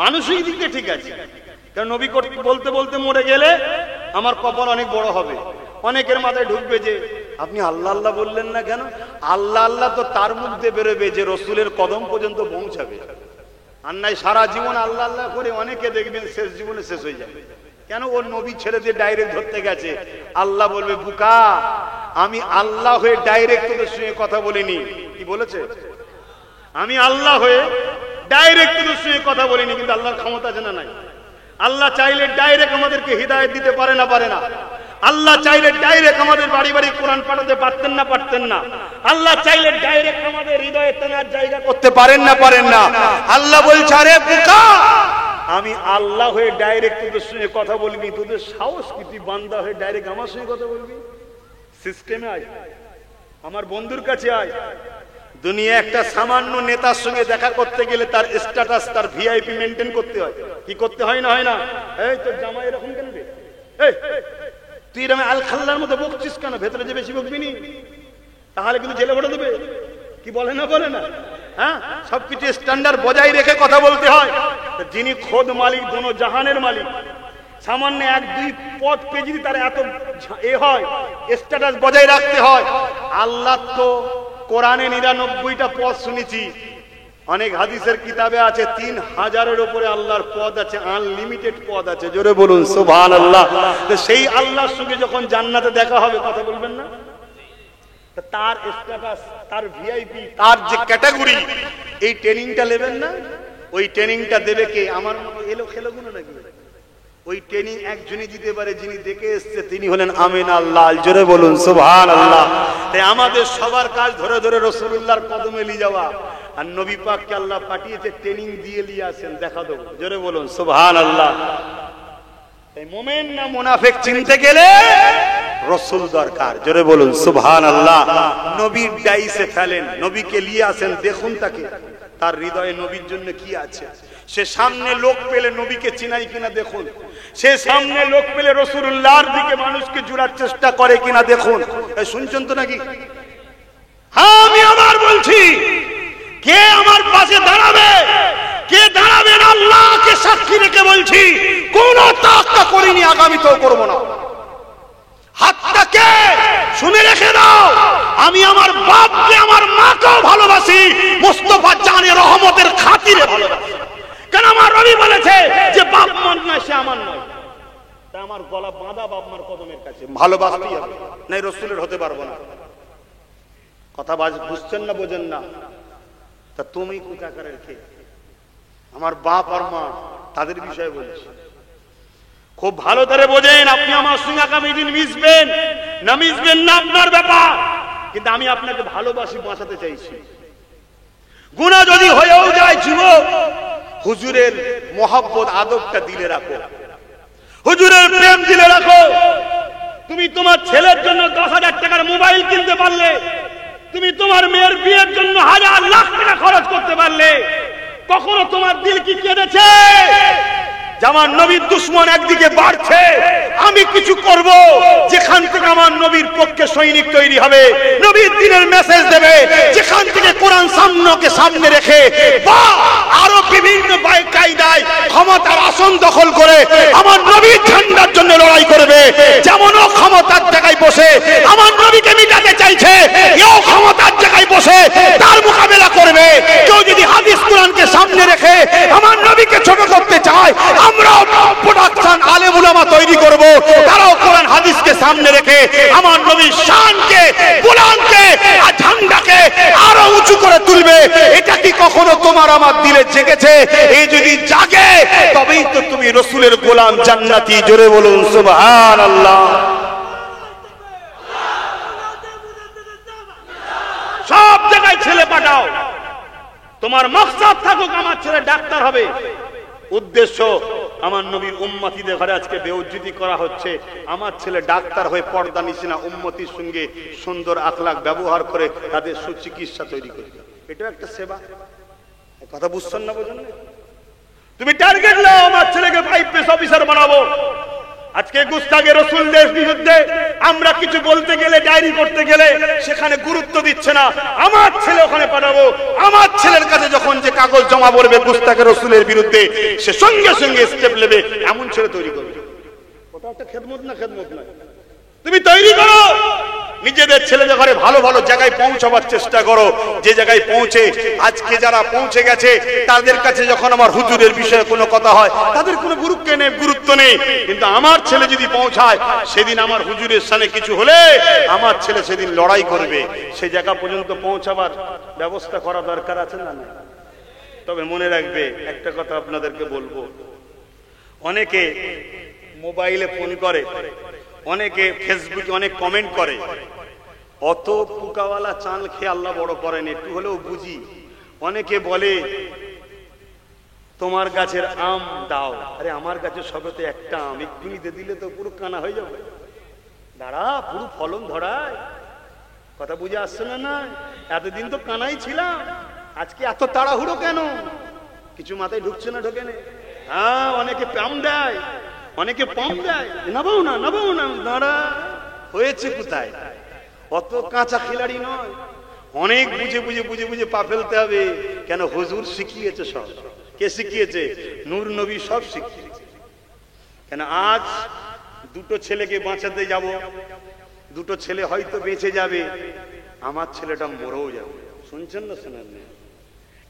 মানসিক দিক দিয়ে ঠিক আছে। কারণ নবী বলতে বলতে মরে গেলে আমার কপাল অনেক বড় হবে। অনেকের মাথায় ঢুকবে যে আপনি আল্লাহ আল্লাহ বললেন না কেন? আল্লাহ আল্লাহ তো তার মুখ দিয়ে বেরোবে যে রসুলের কদম পর্যন্ত পৌঁছাবে। আর নাই সারা জীবন আল্লাহ আল্লাহ করে অনেকে দেখবেন শেষ জীবনে শেষ হয়ে যাবে। কেন? ওর নবী ছেড়ে দিয়ে ডাইরেক্ট ধরতে গেছে। আল্লাহ বলবে বুকা আমি আল্লাহ হয়ে ডাইরেক্ট তোদের সঙ্গে কথা বলিনি। কি বলেছে? আমি আল্লাহ হয়ে ডাইরেক্ট তোদের সঙ্গে কথা বলিনি। কিন্তু আল্লাহর ক্ষমতা জানা নাই। আল্লাহ চাইলে ডাইরেক্ট আমাদেরকে হিদায়াত দিতে পারে না পারে না? আল্লাহ চাইলে ডাইরেক্ট আমাদের বাড়ি বাড়ি কোরআন পাঠাতে পারতেন না পারতেন না? আল্লাহ চাইলে ডাইরেক্ট আমাদের হৃদয়ে তেনার জায়গা করতে পারেন না পারেন না? আল্লাহ বলছে আরে বোকা আমি আল্লাহ হয়ে ডাইরেক্ট তোদের সঙ্গে কথা বলিনি। তোদের সাহস কি তুই বান্দা হয়ে ডাইরেক্ট আমার সঙ্গে কথা বলবি? সিস্টেমে আয়, আমার বন্ধুর কাছে আয়। দুনিয়া একটা সামান্য নেতার সঙ্গে দেখা করতে গেলে তার স্ট্যাটাস তার ভিআইপি মেনটেন করতে হয়। কি করতে হয় না হয় না? এই তোর জামা এরকম কেন রে? এই তুই এরকম আল খাল্লার মতো বকছিস কেন? ভেতরে যে বেশি বকবি নি, তাহলে কিন্তু জেলে ভরে দেবে। কি বলে না বলে না? হ্যাঁ, সবকিছু স্ট্যান্ডার্ড বজায় রেখে কথা বলতে হয়। যিনি খোদ মালিক, দোনো জাহানের মালিক, সামান্য 1-2 পদ পেয়ে যদি তার এত এ হয়, স্ট্যাটাস বজায় রাখতে হয়। আল্লাহ তো কোরআনে 99টা পদ শুনেছি, অনেক হাদিসের কিতাবে আছে 3000-এর উপরে আল্লাহর পদ আছে, আনলিমিটেড পদ আছে। জোরে বলুন সুবহানাল্লাহ। তো সেই আল্লাহর সঙ্গে যখন জান্নাতে দেখা হবে কথা বলবেন না? তার স্ট্যাটাস, তার ভিআইপি, তার যে ক্যাটাগরি, এই ট্রেনিংটা নেবেন না? ওই ট্রেনিংটা দেবে কে? আমার মতো এলো খেলোগুলো নাকি? ওই ট্রেনিং একজনই দিতে পারে, যিনি দেখে এসছে তিনি হলেন আমিন আল্লাহ। জোরে বলুন সুবহানাল্লাহ। তাই আমাদের সবার কাজ ধরে ধরে রাসূলুল্লাহর কদমে নিয়ে যাওয়া। আর নবী পাককে আল্লাহ পাঠিয়েছে ট্রেনিং দিয়ে নিয়ে আসেন, দেখা দেবো। জোরে বলুন সুবহানাল্লাহ। তাই মুমিন না মুনাফিক চিনতে গেলে রাসূল দরকার। জোরে বলুন সুবহানাল্লাহ। নবীর ডাইসে ফেলেন, নবীকে নিয়ে আসেন, দেখুন তাকে, তার হৃদয়ে নবীর জন্য কি আছে। সে সামনে লোক পেলে নবীকে চিনাই কিনা দেখুন। সে সামনে লোক পেলে রাসূলুল্লাহর দিকে মানুষকে জুড়ার চেষ্টা করে কিনা দেখুন। শুনছেন তো নাকি? হ্যাঁ, আমি আবার বলছি, কে আমার পাশে দাঁড়াবে? কে দাঁড়াবেন? আল্লাহকে সাক্ষী রেখে বলছি, কোন তাক্কা করিনি, আগামীতেও করব না। হাতটাকে শুনে রেখে দাও, আমি আমার বাপকে আমার মাকেও ভালোবাসি, মুস্তাফা জানে রহমতের খাতিরে ভালোবাসি। কেন? আমার নবী বলেছে যে বাপ মান নয় সে আমার নয়। তাই আমার গলা বাঁধা বাপ মার কদমের কাছে, ভালোবাসতেই হবে, নাই রাসূলের হতে পারবো না। কথা বুঝছেন না বোঝেন না? তা তুমি কোথাকারের কে? আমার বাপ আর মা, তাদের বিষয়ে বলছি। খুব ভালো করে বোঝেন। আপনি আমার সঙ্গে আগামী দিন মিশবেন না মিশবেন না আপনার ব্যাপার, কিন্তু আমি আপনাকে ভালোবাসি, বাঁচাতে চাইছি। গুনাহ যদি হয়েও যায় যুবক, হুজুরের মোহাব্বত আদবটা দিলে রাখো, হুজুরের প্রেম দিলে রাখো। তুমি তোমার ছেলের জন্য 10,000 টাকার মোবাইল কিনতে পারলে, তুমি তোমার মেয়ের বিয়ের জন্য 1,000 লাখ টাকা খরচ করতে পারলে, কখনো তোমার দিল কি কেঁদেছে? আমার নবীর দুশমন একদিকে বাড়ছে, আমি কিছু করব যেখান থেকে আমার নবীর পক্ষে সৈনিক তৈরি হবে, নবীর দিনের মেসেজ দেবে, যেখান থেকে কোরআন সামনে রেখে বা আরো বিভিন্ন কায়দায় ক্ষমতার আসন দখল করে আমার নবীর ঝান্ডার জন্য লড়াই করবে। যেমন ও ক্ষমতার জায়গায় বসে আমার নবীকে মিটাতে চাইছে, এও ক্ষমতার জায়গায় বসে তার মোকাবেলা করবে। কেউ যদি হাদিস কোরআনকে সামনে রেখে আমার নবীকে ছোট করতে চায়, আমরাও প্রোডাকশন আলেম উলামা তৈরি করব, তারাও কোরআন হাদিসকে সামনে রেখে আমার নবীর শানকে, কোরআনকে আর ঝান্ডাকে আরো উঁচু করে তুলবে। এটা কি কখনো তোমার আমার দিলে জেগেছে? এই যদি জাগে তবেই তো তুমি রাসূলের গোলাম জান্নাতি। জোরে বলুন সুবহানাল্লাহ। সব জায়গায় ছেলে পাঠাও, তোমার মাকসাদ থাকুক আমার ছেলে ডাক্তার হবে, উদ্দেশ্য আমার নবীর উম্মতিদের ঘরে আজকে বেউজ্জতি করা হচ্ছে, আমার ছেলে ডাক্তার হয়ে পর্দা নিছে না, উম্মতির সঙ্গে সুন্দর আখলাক ব্যবহার করে তাদের সুচিকিৎসা তৈরি করবে। এটা একটা সেবা। কথা বুঝছেন না? বোঝেন না? তুমি টার্গেট নাও, আমার ছেলেকে আইপিএস অফিসার বানাবো। আজকে গুস্তাখে রাসূলদের বিরুদ্ধে আমরা কিছু বলতে গেলে, ডায়েরি করতে গেলে সেখানে গুরুত্ব দিচ্ছে না। আমার ছেলে ওখানে পাঠাবো, আমার ছেলের কাছে যখন যে কাগজ জমা পড়বে গুস্তাখে রাসূলের বিরুদ্ধে, সে সঙ্গে সঙ্গে স্টেপ নেবে, এমন ছেলে তৈরি করবে। ওটা একটা খেদমত না? খেদমত না। তুমি তৈরি করো, নিজেদের ছেলেদের ঘরে ভালো ভালো জায়গায় পৌঁছাবার চেষ্টা করো। যে জায়গায় পৌঁছে আজকে যারা পৌঁছে গেছে তাদের কাছে যখন আমার হুজুরের বিষয়ে কোনো কথা হয় তাদের কোনো গুরুত্ব নেই, কিন্তু আমার ছেলে যদি পৌঁছায়, সেদিন আমার হুজুরের সামনে কিছু হলে আমার ছেলে সেদিন লড়াই করবে। সেই জায়গা পর্যন্ত পৌঁছাবার ব্যবস্থা করা দরকার আছে না? তবে মনে রাখবে একটা কথা আপনাদেরকে বলবো, অনেকে মোবাইলে ফোন করে, অনেকে ফেসবুকে অনেক কমেন্ট করে, অত পোকাওয়ালা চাল খেয়ে আল্লাহ বড় করেন, একটু হলেও বুঝি। অনেকে বলে তোমার গাছের আম দাও। আরে আমার গাছের সবে তো একটা আম, এক্ষুনি দিয়ে দিলে তো পুরো কানা হয়ে যাবে। দাঁড়া, পুরো ফলন ধরায়। কথা বুঝে আসছে না? না, এতদিন তো কানাই ছিলাম, আজকে এত তাড়াহুড়ো কেন? কিছু মাথায় ঢুকছে না? ঢোকে না? হ্যাঁ, অনেকে পাম দেয়, অনেকে পম দেয়, নাবাও না নাবাও না। দাঁড়া, হয়েছে কোথায়? অত কাঁচা খিলাড়ি নয়, অনেক বুঝে বুঝে বুঝে বুঝে পা ফেলতে হবে। কেন? হুজুর শিখিয়েছে সব। কে শিখিয়েছে? নূর নবী সব শিখিয়েছে। কেন? আজ দুটো ছেলেকে বাঁচাতে যাব, দুটো ছেলে হয়তো বেঁচে যাবে, আমার ছেলেটা মরেও যাবে। শুনছেন না? শোনেন না?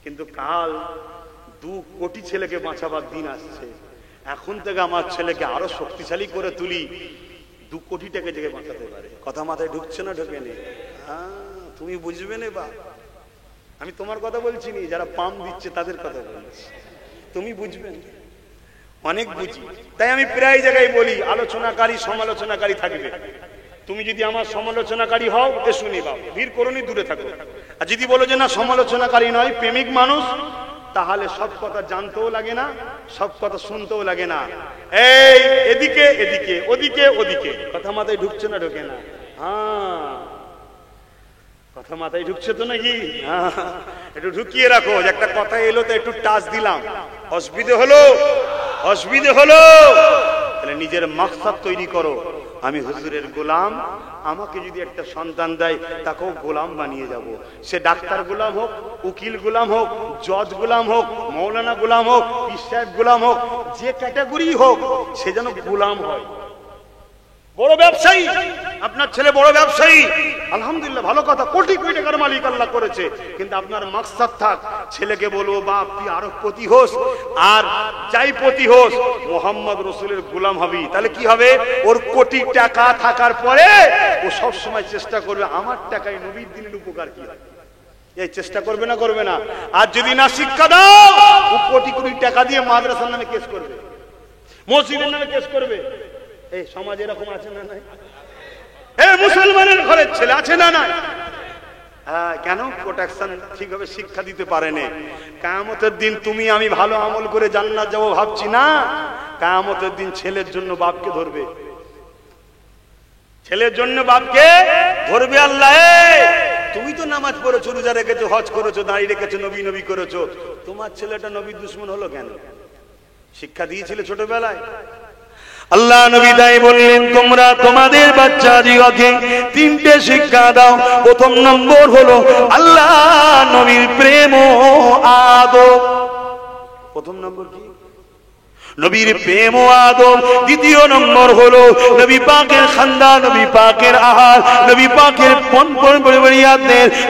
কিন্তু কাল 2 কোটি ছেলেকে বাঁচাবার দিন আসছে। এখন থেকে আমার ছেলেকে আরো শক্তিশালী করে তুলি, 2 কোটি টাকা থেকে বাঁচাতে পারে। কথা মাথায় ঢুকছে না? ঢোকে নেই? তুমি বুঝবে না বা? আমি তোমার কথা বলছি নি, যারা পাম দিচ্ছে তাদের কথা বলছি। তুমি বুঝবেন, অনেক বুঝি। তাই আমি প্রায় জায়গায় বলি, আলোচনাকারী সমালোচনাকারী থাকবে। তুমি যদি আমার সমালোচনাকারী হও, এ শুনি বা ভিড় করোনি, দূরে থাকো। আর যদি বলো যে না সমালোচনাকারী নয়, প্রেমিক মানুষ, তাহলে সব কথা জানতেও লাগে না, সব কথা শুনতেও লাগে না। এই এদিকে এদিকে, ওদিকে ওদিকে। কথা মাথায় ঢুকছে না? ঢোকে না? কথা মাথায় ঢুকছে তো নাকি? একটু ঢুকিয়ে রাখো। একটা কথা এলো তো একটু টাচ দিলাম, অসুবিধে হলো? অসুবিধে হলো? তাহলে নিজের মাকসাদ তৈরি করো, আমি হুজুরের গোলাম। আমাকে যদি একটা সন্তান দেয়, তাকেও গোলাম বানিয়ে যাব। সে ডাক্তার গোলাম হোক, উকিল গোলাম হোক, জজ গোলাম হোক, মৌলানা গোলাম হোক, পীর সাহেব গোলাম হোক, যে ক্যাটাগরি হোক, সে যেন গোলাম হয়। বড় ব্যবসায়ী, আপনার ছেলে বড় ব্যবসায়ী, আলহামদুলিল্লাহ, ভালো কথা, কোটি কোটি টাকার মালিক আল্লাহ করেছে। কিন্তু আপনার মাকসাদ থাক, ছেলেকে বলবো বাপ তুই আরো পতি হোস, আর যাই পতি হোস মোহাম্মদ রসুলের গোলাম হবি। তাহলে কি হবে? ওর কোটি টাকা থাকার পরে ও সব সময় চেষ্টা করবে আমার টাকায় নবীর দিনের উপকার কি হয়, এই চেষ্টা করবে না? করবে না? আর যদি না শিক্ষা দাও, ও কোটি কোটি টাকা দিয়ে মাদ্রাসার নামে কেস করবে, মসজিদের নামে কেস করবে। এই সমাজ এরকম আছে না নাই? মুসলমানের ঘরের ছেলে আছে না নাই? হ্যাঁ, কেন? প্রোটেকশন ঠিকভাবে শিক্ষা দিতে পারেনি। কিয়ামতের দিন তুমি আমি ভালো আমল করে জান্নাত যাবো ভাবছি না, কিয়ামতের দিন ছেলের জন্য বাপকে ধরবে, ছেলের জন্য বাপকে ধরবে আল্লাহ। তুমি তো নামাজ পড়েছো, রোজা রেখেছো, হজ করেছো, দাঁড়িয়ে রেখেছো, নবী নবী করেছো, তোমার ছেলেটা নবীর দুশমন হলো কেন? শিক্ষা দিয়েছিলে ছোটবেলায়? আল্লাহ নবী তাই বললেন, তোমরা তোমাদের বাচ্চাদিগকে তিনটে শিক্ষা দাও। প্রথম নম্বর হলো আল্লাহ নবীর প্রেম ও আদব। প্রথম নম্বর কি? নবীর প্রেম ও আদব। দ্বিতীয় নম্বর হলো নবী পাকের খানদান, নবী পাকের আহার, নবী পাকের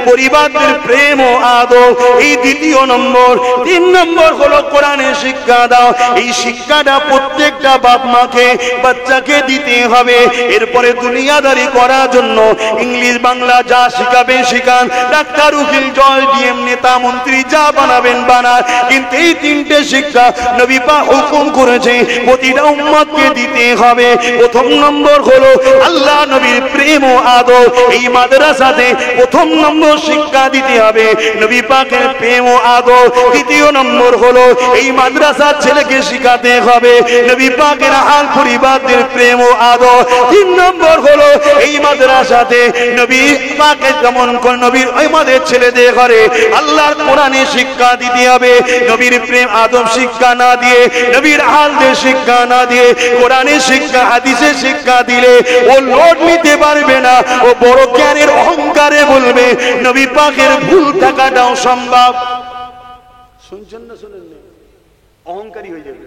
পরিবারদের প্রেম ও আদব, এই দ্বিতীয় নম্বর। তিন নম্বর হলো কোরআনের শিক্ষা দাও। এই শিক্ষাটা প্রত্যেকটা বাপ মাকে বাচ্চাকে দিতে হবে। এরপরে দুনিয়াদারি করার জন্য ইংলিশ বাংলা যা শিখাবেন শিখান, ডাক্তার উকিল জজ ডিএম নেতা মন্ত্রী যা বানাবেন বানান, কিন্তু এই তিনটে শিক্ষা নবী পাক হুকুম করেছে প্রতিটা উম্মতকে দিতে হবে। প্রথম নম্বর হলো আল্লাহ নবীর প্রেম ও আদব। এই মাদ্রাসাতে প্রথম নম্বর শিক্ষা দিতে হবে নবী পাকের প্রেম ও আদব। দ্বিতীয় নম্বর হলো এই মাদ্রাসার ছেলেকে শিখাতে হবে নবী পাকের আহল পরিবারদের প্রেম ও আদব। তিন নম্বর হলো এই মাদ্রাসাতে নবী পাকের যেমন নবীর আমাদের ছেলেদের ঘরে আল্লাহর কোরআনের শিক্ষা দিতে হবে। নবীর প্রেম আদব শিক্ষা না দিয়ে, নবীর আহলদের শিক্ষা না দিয়ে, কোরআনের শিক্ষা হাদিসের শিক্ষা দিলে ও লোড নিতে পারবে না। ও বড় জ্ঞানের অহংকারে বলবে নবী পাকের ভুল থাকাটাও সম্ভব। শুনছেন না? শুনেন না? অহংকারী হয়ে যাবে।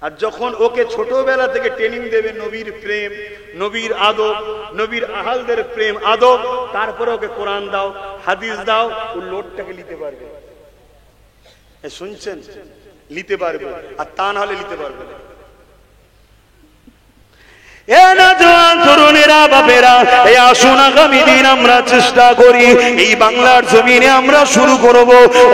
আর যখন ওকে ছোটবেলা থেকে ট্রেনিং দেবে নবীর প্রেম, নবীর আদব, নবীর আহলদের প্রেম আদব, তারপরে ওকে কোরআন দাও, হাদিস দাও, ও লোডটাকে নিতে পারবে। শুনছেন? নিতে পারবে, আর তা না হলে নিতে পারবে না। তরুণেরা বাপেরা, এই আসুন আগামী দিন আমরা চেষ্টা করি এই বাংলার জমিনে আমরা শুরু করব।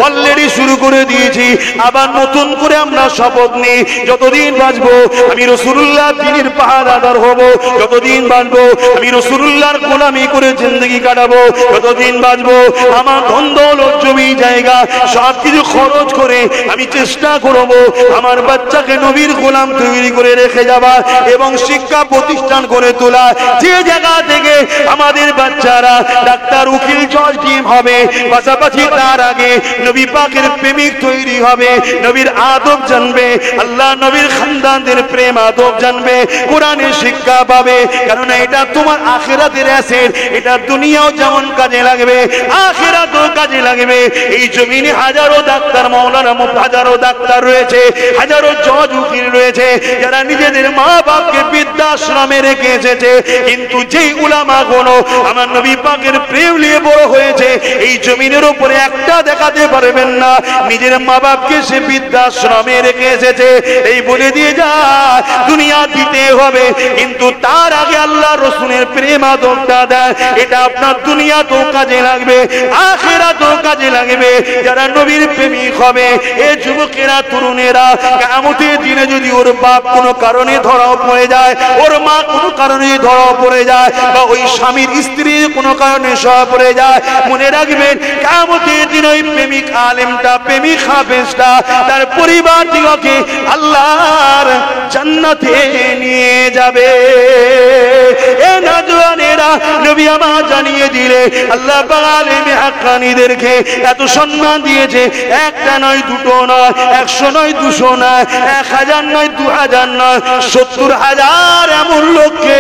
অলরেডি শুরু করে দিয়েছি, আবার নতুন করে আমরা শপথ নিই যতদিন বাঁচবো আমি রাসূলুল্লাহ দ্বীনের পাহারাদার হব, যতদিন বাঁচবো আমি রাসূলুল্লাহর গোলামি করে জিন্দেগি কাটাবো, যতদিন বাঁচবো আমার ধন দৌলত জমি জায়গা সব কিছু খরচ করে আমি চেষ্টা করব আমার বাচ্চাকে নবীর গোলাম তৈরি করে রেখে যাবা এবং শিক্ষা প্রতিষ্ঠান করে তোলা। যে জায়গা থেকে আমাদের বাচ্চারা ডাক্তার উকিল জজ ডিএম হবে, পাশাপাশি তার আগে নবী পাকের প্রেমিক তৈরি হবে, নবীর আদব জানবে, আল্লাহ নবীর খানদানদের প্রেম আদব জানবে, কোরআনের শিক্ষা পাবে। কারণ এটা তোমার আখিরাতের অ্যাসেট, এটা দুনিয়াও যেমন কাজে লাগবে আখিরাতেও কাজে লাগবে। এই জমিনে হাজারো ডাক্তার মাওলানা হাজারো ডাক্তার রয়েছে, হাজারো জজ উকিল রয়েছে যারা নিজেদের মা বাপকে বৃদ্ধাশ্রমে রেখে এসেছে, কিন্তু যেই উলামা গুলো আমার নবী পাকের প্রেম নিয়ে বড় হয়েছে এই জমিনের উপরে একটা দেখাতে পারবেন না নিজের মা বাপকে সে বৃদ্ধাশ্রমে রেখে এসেছে। এই বলে দিয়ে যা দুনিয়া দিতে হবে, কিন্তু তার আগে আল্লাহ রাসূলের প্রেম আদবটা দেয়, এটা আপনার দুনিয়াতেও কাজে লাগবে আখিরাতেও কাজে লাগবে। যারা নবীর প্রেমিক হবে এই যুবকেরা তরুণেরা, কিয়ামতের দিনে যদি ওর বাপ কোনো কারণে ধরা পড়ে যায়, ওর মা কোনো কারণে ধরা পড়ে যায়, বা ওই স্বামীর স্ত্রী কোনো কারণে ধরা পড়ে যায়, মনে রাখবেন কিয়ামতের দিন ওই প্রেমিক আলেমটা, প্রেমিক হাফেজটা তার পরিবার দিগকে আল্লাহর জান্নাতে নিয়ে যাবে। এ নওজওয়ানেরা, নবী আমার জানিয়ে দিলে আল্লাহ পাক আলেমে হাক্কানীদেরকে এত সম্মান দিয়েছে, একটা নয়, দুটো নয়, 100 নয়, 200 নয়, 1000 নয়, 2000 নয়, 70,000 এমন লোককে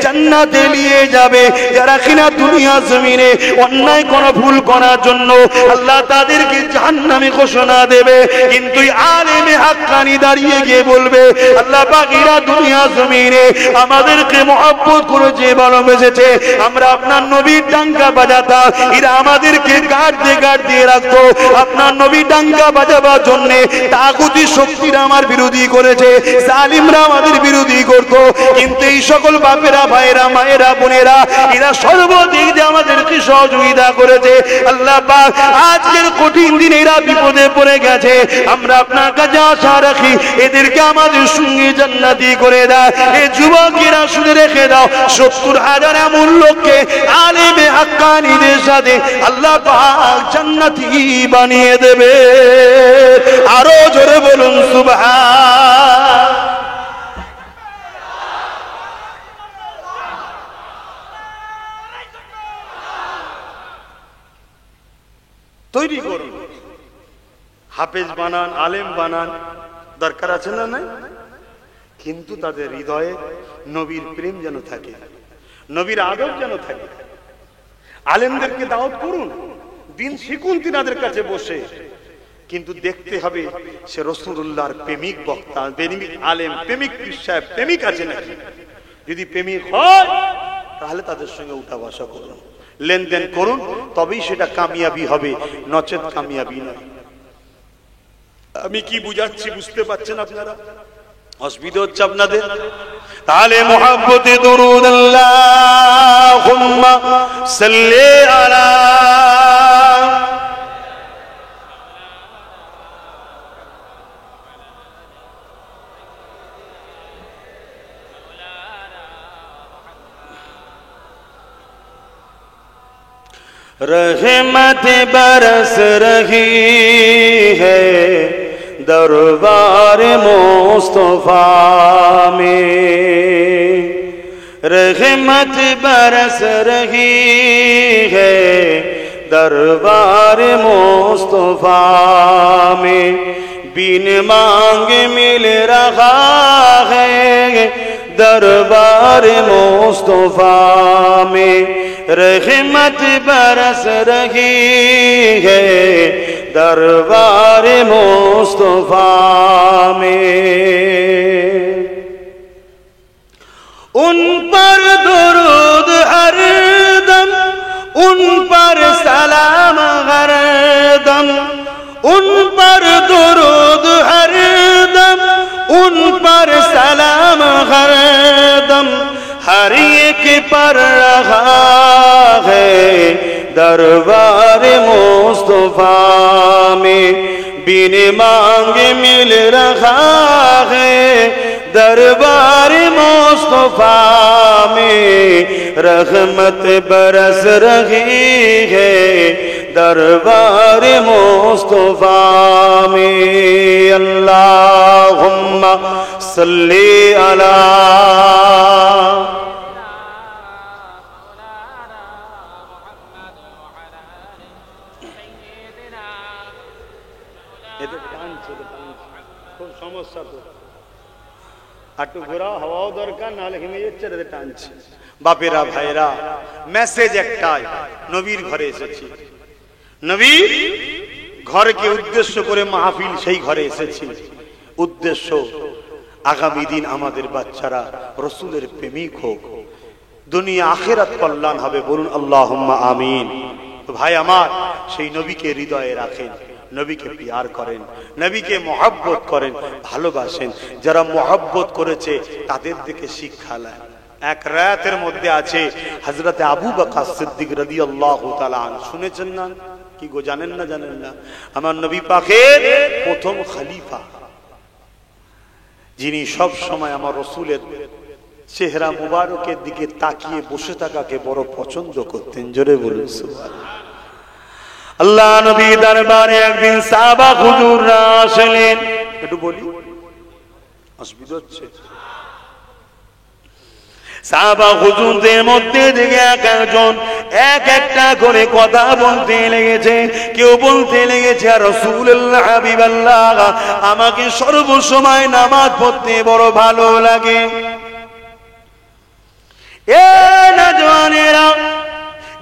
জান্নাতে নিয়ে যাবে যারা কিনা দুনিয়া জমিনে অন্যায় কোন ভুল করার জন্য আল্লাহ তাদেরকে জাহান্নামে ঘোষণা দেবে। কিন্তু আলেমে হাক্কানী দাঁড়িয়ে গিয়ে বলবে আল্লাহ পাক এরা দুনিয়া জমিনে আমাদেরকে মহব্বত করেছে, ভালোবেসেছে, আমরা আপনার নবীর ডাঙ্কা বাজাতাম, এরা আমাদেরকে গার্ড দিয়ে রাখতো, আপনার নবী ডাঙ্কা বাজাবার জন্য তাগুতি শক্তিরা আমার বিরোধী করেছে, জালিমরা আমাদের বিরোধী করতো, কিন্তু এই সকল বাপেরা, ভাইরা, মায়েরা, বোনেরা এরা সর্বদিক দিয়ে আমাদেরকে সহযোগিতা করেছে। আল্লাহ পাক আজকের কঠিন দিনে এরা বিপদে পড়ে গেছে, আমরা আপনার কাছে আশা রাখি এদেরকে আমাদের সঙ্গে জান্নাতি করে দাও। এই যুবকেরা শুনে রেখে দাও 70,000 এমন লোককে আলেমে হাক্কানীদের সাথে আল্লাহ পাক জান্নাতি বানিয়ে দেবে। আরো জোরে বলুন সুবহান। তৈরি করুন, হাফেজ বানান, আলেম বানান, দরকার আছে না নাই? কিন্তু তাদের হৃদয়ে নবীর প্রেম যেন থাকে, নবীর আদর যেন থাকে। আলেমদেরকে দাওয়াত করুন, দিন শিখুন তিনাদের কাছে বসে, কিন্তু দেখতে হবে সে রাসূলুল্লাহর প্রেমিক বক্তা, প্রেমিক আলেম, প্রেমিক পীর সাহেব, প্রেমিক আছে নাকি। যদি প্রেমিক হয় তাহলে তাদের সঙ্গে উঠা বসা করুন, লেনদেন করুন, তবেই সেটা কামিয়াবি হবে, নচেত কামিয়াবি নয়। আমি কি বুঝাচ্ছি বুঝতে পারছেন আপনারা? অসুবিধা হচ্ছে আপনাদের? তাহলে মুহাব্বতে দুরুদ আল্লাহুম্মা সাল্লি আলা रहमत बरस रही है दरबार मुस्तफा में, रहमत बरस रही है दरबार मुस्तफा में, बिन मांग मिल रहा है दरबार मुस्तफा में, रहमत बरस रही है दरबार मुस्तफा में। उन पर दुरूद हर दम, उन पर सलाम हर दम, उन पर दुरूद हर दम, उन पर सलाम हर दम, हर एक पर रहा है दरबार मुस्तफा में, बिन मांग मिल रहा है दरबार मुस्तफा में, रहमत बरस रही है दरबार मुस्तफा में। अल्लाहुम्मा सल्ली अला খুব সমস্যা তো, একটু ঘোরাও, হাওয়াও দরকার, নাহলে হিমে যাচ্ছে, টানছে। বাপেরা ভাইরা, মেসেজ একটাই, নবীর ঘরে এসেছি, নবীর ঘরকে উদ্দেশ্য করে মাহফিল, সেই ঘরে এসেছি। উদ্দেশ্য আগামী দিন আমাদের বাচ্চারা রাসূলের প্রেমিক হোক, দুনিয়া আখিরাত কল্যাণ হবে। বলুন আল্লাহুম্মা আমিন। ভাই আমার, সেই নবীকে হৃদয়ে রাখেন, নবীকে প্যার করেন, নবীকে মহব্বত করেন, ভালোবাসেন। যারা মহব্বত করেছে তাদের দিকে শিক্ষা নেন। এক রাতের মধ্যে আছে হযরতে আবু বকর সিদ্দিক রাদিয়াল্লাহু তাআলা আনহু, শুনেছেন না? কি গো, জানেন না? জানেন না? আমার নবী পাকের প্রথম খলিফা, যিনি সব সময় আমার রাসূলের চেহারা মুবারকের দিকে তাকিয়ে বসে থাকাকে বড় পছন্দ করতেন। জোরে বলুন সুবহানাল্লাহ। আল্লাহ নবী দরবারে একদিন সাহাবা হুজুররা আসলেন। একটু বলি, অসুবিধা হচ্ছে? সাহাবা হুজুরদের মধ্যে থেকে একজন এক একটা করে কথা বলতে লেগেছে। কেউ বলতে লেগেছে, রাসূলুল্লাহ হাবিবাল্লাহ, আমাকে সর্বসময় নামাজ পড়তে বড় ভালো লাগে। এ নওজওয়ানেরা,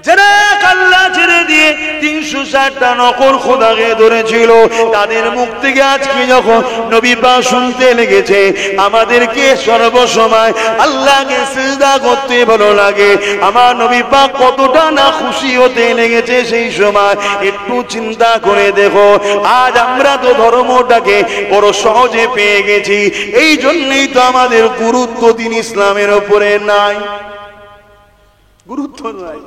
যারা আল্লাহ ছেড়ে দিয়ে 360টা নকল খোদাকে ধরেছিল, তাদের মুখ থেকে আজকে যখন নবী পাক শুনতে লেগেছে আমাদেরকে সর্বসময় আল্লাহকে সিজদা করতে ভালো লাগে, আমার নবী পাক কতটা না খুশি হতে লেগেছে সেই সময় একটু চিন্তা করে দেখো। আজ আমরা তো ধর্মটাকে বড় সহজে পেয়ে গেছি, এই জন্যই তো আমাদের গুরুত্ব দিন ইসলামের উপরে নাই, গুরুত্ব নাই।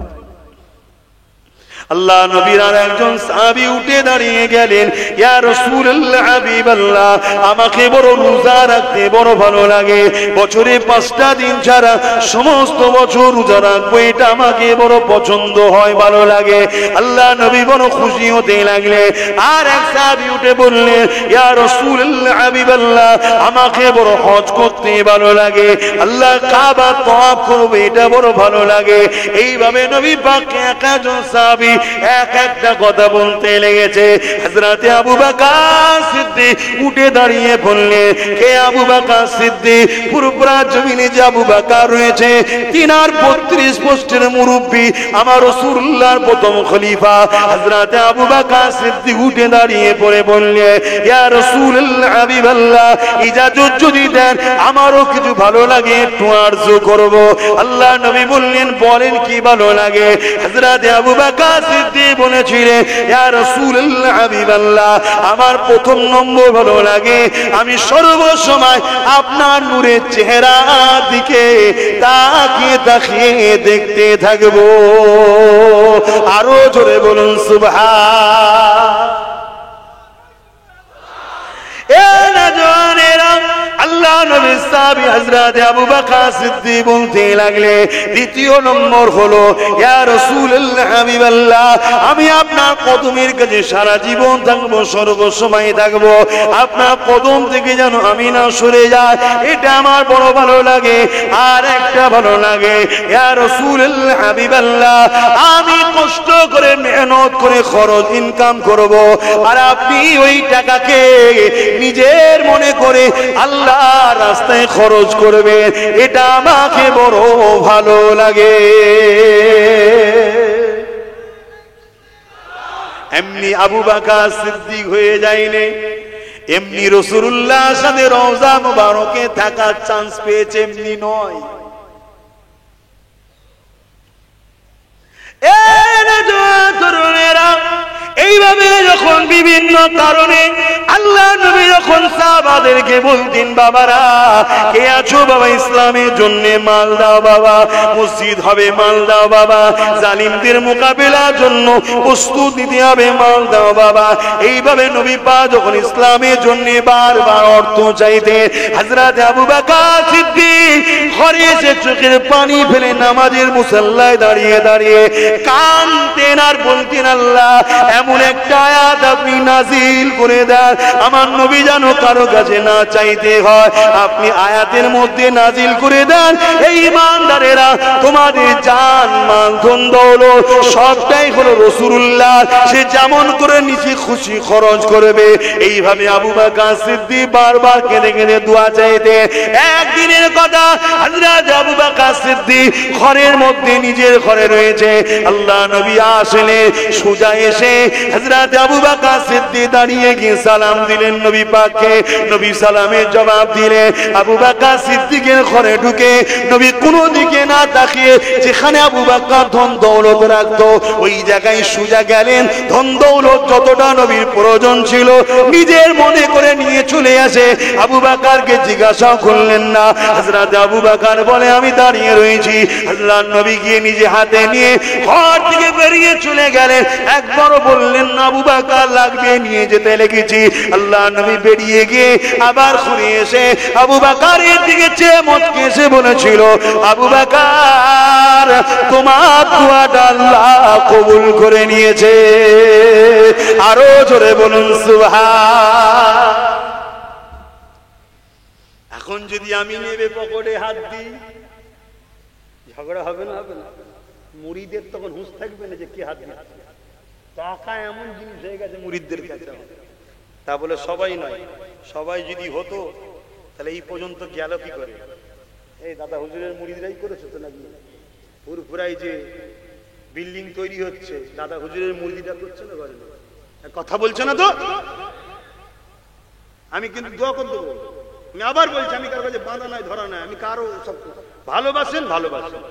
আল্লাহ নবীর আর একজন সাহাবী উঠে দাঁড়িয়ে গেলেন, ইয়া রাসূলুল্লাহ হাবিবাল্লাহ, আমাকে বড় রোজা রাখতে বড় ভালো লাগে, বছরে 5টা দিন ছাড়া সমস্ত বছর রোজা রাখবো, এটা আমাকে বড় পছন্দ হয়, ভালো লাগে। আল্লাহ নবী বড় খুশি হতে লাগলেন। আর এক সাহাবী উঠে বললেন, ইয়া রাসূলুল্লাহ হাবিবাল্লাহ, আমাকে বড় হজ করতে ভালো লাগে, আল্লাহ কাবা তওয়াফ করবে, এটা বড় ভালো লাগে। এইভাবে নবী পাক একজন সাহাবী এক একটা কথা বলতে লেগেছে। হযরতে আবু বকর সিদ্দিক উঠে দাঁড়িয়ে বললেন, কে আবু বকর সিদ্দিক? পুরোপুরা জমিনে যে আবু বকর রয়েছে, তিনার 32 পোস্টের মুরব্বী, আমার রাসূলুল্লাহর প্রথম খলিফা। হযরতে আবু বকর সিদ্দিক উঠে দাঁড়িয়ে পড়ে বললেন, ইয়া রাসূলুল্লাহ হাবিবাল্লাহ, ইজাজত যদি দেন আমারও কিছু ভালো লাগে, একটু আরজু করব। আল্লাহ নবী বললেন, বলেন কি ভালো লাগে? হযরতে আবু বকর সিদ্দিক বলেছিলেন, ইয়া রাসূলুল্লাহ হাবিবাল্লাহ, আমার প্রথম নম্বর ভালো লাগে, আমি সর্বসময় আপনার নূরের চেহারা দিকে তাকিয়ে তাকিয়ে দেখতে থাকবো। আরো জোরে বলুন সুবহান। আল্লাহ নবী সাহাবী হযরত আবু বকর সিদ্দিক বলতে লাগলে, দ্বিতীয় নম্বর হলো, ইয়া রাসূলুল্লাহ হাবিবাল্লাহ, আমি আপনার কদমের কাছে সারা জীবন থাকবো, সর্বসময় থাকবো, আপনার কদম থেকে যেন আমি না সরে যাই, এটা আমার বড় ভালো লাগে। আর একটা ভালো লাগে, ইয়া রাসূলুল্লাহ হাবিবাল্লাহ, আমি কষ্ট করে মেহনত করে খরচ ইনকাম করব, আর আপনি ওই টাকাকে নিজের মনে করে আল্লাহ রাস্তায় খরচ করবেন, এটা আমাকে বড় ভালো লাগে। এমনি আবু বকর সিদ্দিক হয়ে যায়নি, এমনি রাসূলুল্লাহর সাথে রওজা মুবারকে থাকার চান্স পেয়েছে, এমনি নয়। এইভাবে যখন বিভিন্ন কারণে আল্লাহ নবী যখন সাহাবাদেরকে বলতেন, বাবারা কে আছো বাবা, ইসলামের জন্য মাল দাও বাবা, মসজিদ হবে মাল দাও বাবা, জালিমদের মোকাবেলার জন্য প্রস্তুত নিতে হবে মাল দাও বাবা। এইভাবে নবী পাক যখন ইসলামের জন্য বারবার অর্থ চাইতে, হযরত আবু বকর সিদ্দিক ঘরে এসে চোখের পানি ফেলে নামাজের মুসাল্লায় দাঁড়িয়ে দাঁড়িয়ে কাঁদতেন আর বলতেন, আল্লাহ এমন একটা আয়াত আপনি নাজিল করে দেন, আমার নবী যেন কারো কাছে না চাইতে হয়, আপনি আয়াতের মধ্যে নাজিল করে দেন, এই ইমানদারেরা তোমাদের জান মাল ধন দৌলত সবটাই হলো রাসূলুল্লাহ, সে যেমন করে নিচে খুশি খরচ করবে। এইভাবে আবু বকর সিদ্দিক বারবার কেঁদে কেঁদে দোয়া চাইতে। একদিনের কথা, হযরত আবু বকর সিদ্দিক ঘরের মধ্যে নিজের ঘরে রয়েছে, আল্লাহ নবী আসলেন, সোজা এসে হযরত আবু বকর সিদ্দিক দাঁড়িয়ে গিয়ে সালাম দিলেন নবী পাককে। নবী সালামের জবাব দিলেন। আবু বকর সিদ্দিকের ঘরে ঢুকে নবী কোনো দিকে না তাকিয়ে যেখানে আবু বকর ধন দৌলত রাখতো ওই জায়গায় সোজা গেলেন। ধন দৌলত যতটা নবীর প্রয়োজন ছিল নিজের মনে করে নিয়ে চলে আসে। আবু বকরকে জিজ্ঞাসা করলেন না। হযরত আবু বকর বলে, আমি দাঁড়িয়ে রয়েছি। আল্লাহর নবী গিয়ে নিজে হাতে নিয়ে ঘর থেকে বেরিয়ে চলে গেলেন। একবারও বললেন না আবু বকর লাগবে, নিয়ে যেতে লেগেছি। আল্লাহ নবী বেরিয়ে গিয়ে আবার ঘুরে এসে আবু বকরের দিকে চেয়ে মুচকে এসে বলেছিল, আবু বকর তোমার দোয়াটা আল্লাহ কবুল করে নিয়েছে। আরো জোরে বলুন সুবহান। এখন যদি আমি নেবে পকেটে হাত দিই, ঝগড়া হবে না? হবে না? মুরিদের তখন হুঁশ থাকবে না যে কি হাত দিচ্ছে। টাকা এমন জিনিস হয়ে গেছে মুরিদদের কাছে। তা বলে সবাই নয়, সবাই যদি হতো তাহলে এই পর্যন্ত গেল কি করে? এই দাদা হুজুরের মুরিদরাই করেছে তো নাকি? পুরপুরাই যে বিল্ডিং তৈরি হচ্ছে দাদা হুজুরের মুরিদরা করছে না? করে না? কথা বলছে না তো? আমি কিন্তু দোয়া করে দেবো। আমি আবার বলছি, আমি কারো কাছে বাঁধা নাই, ধরা নাই। আমি কারো সব ভালোবাসেন, ভালোবাসেন,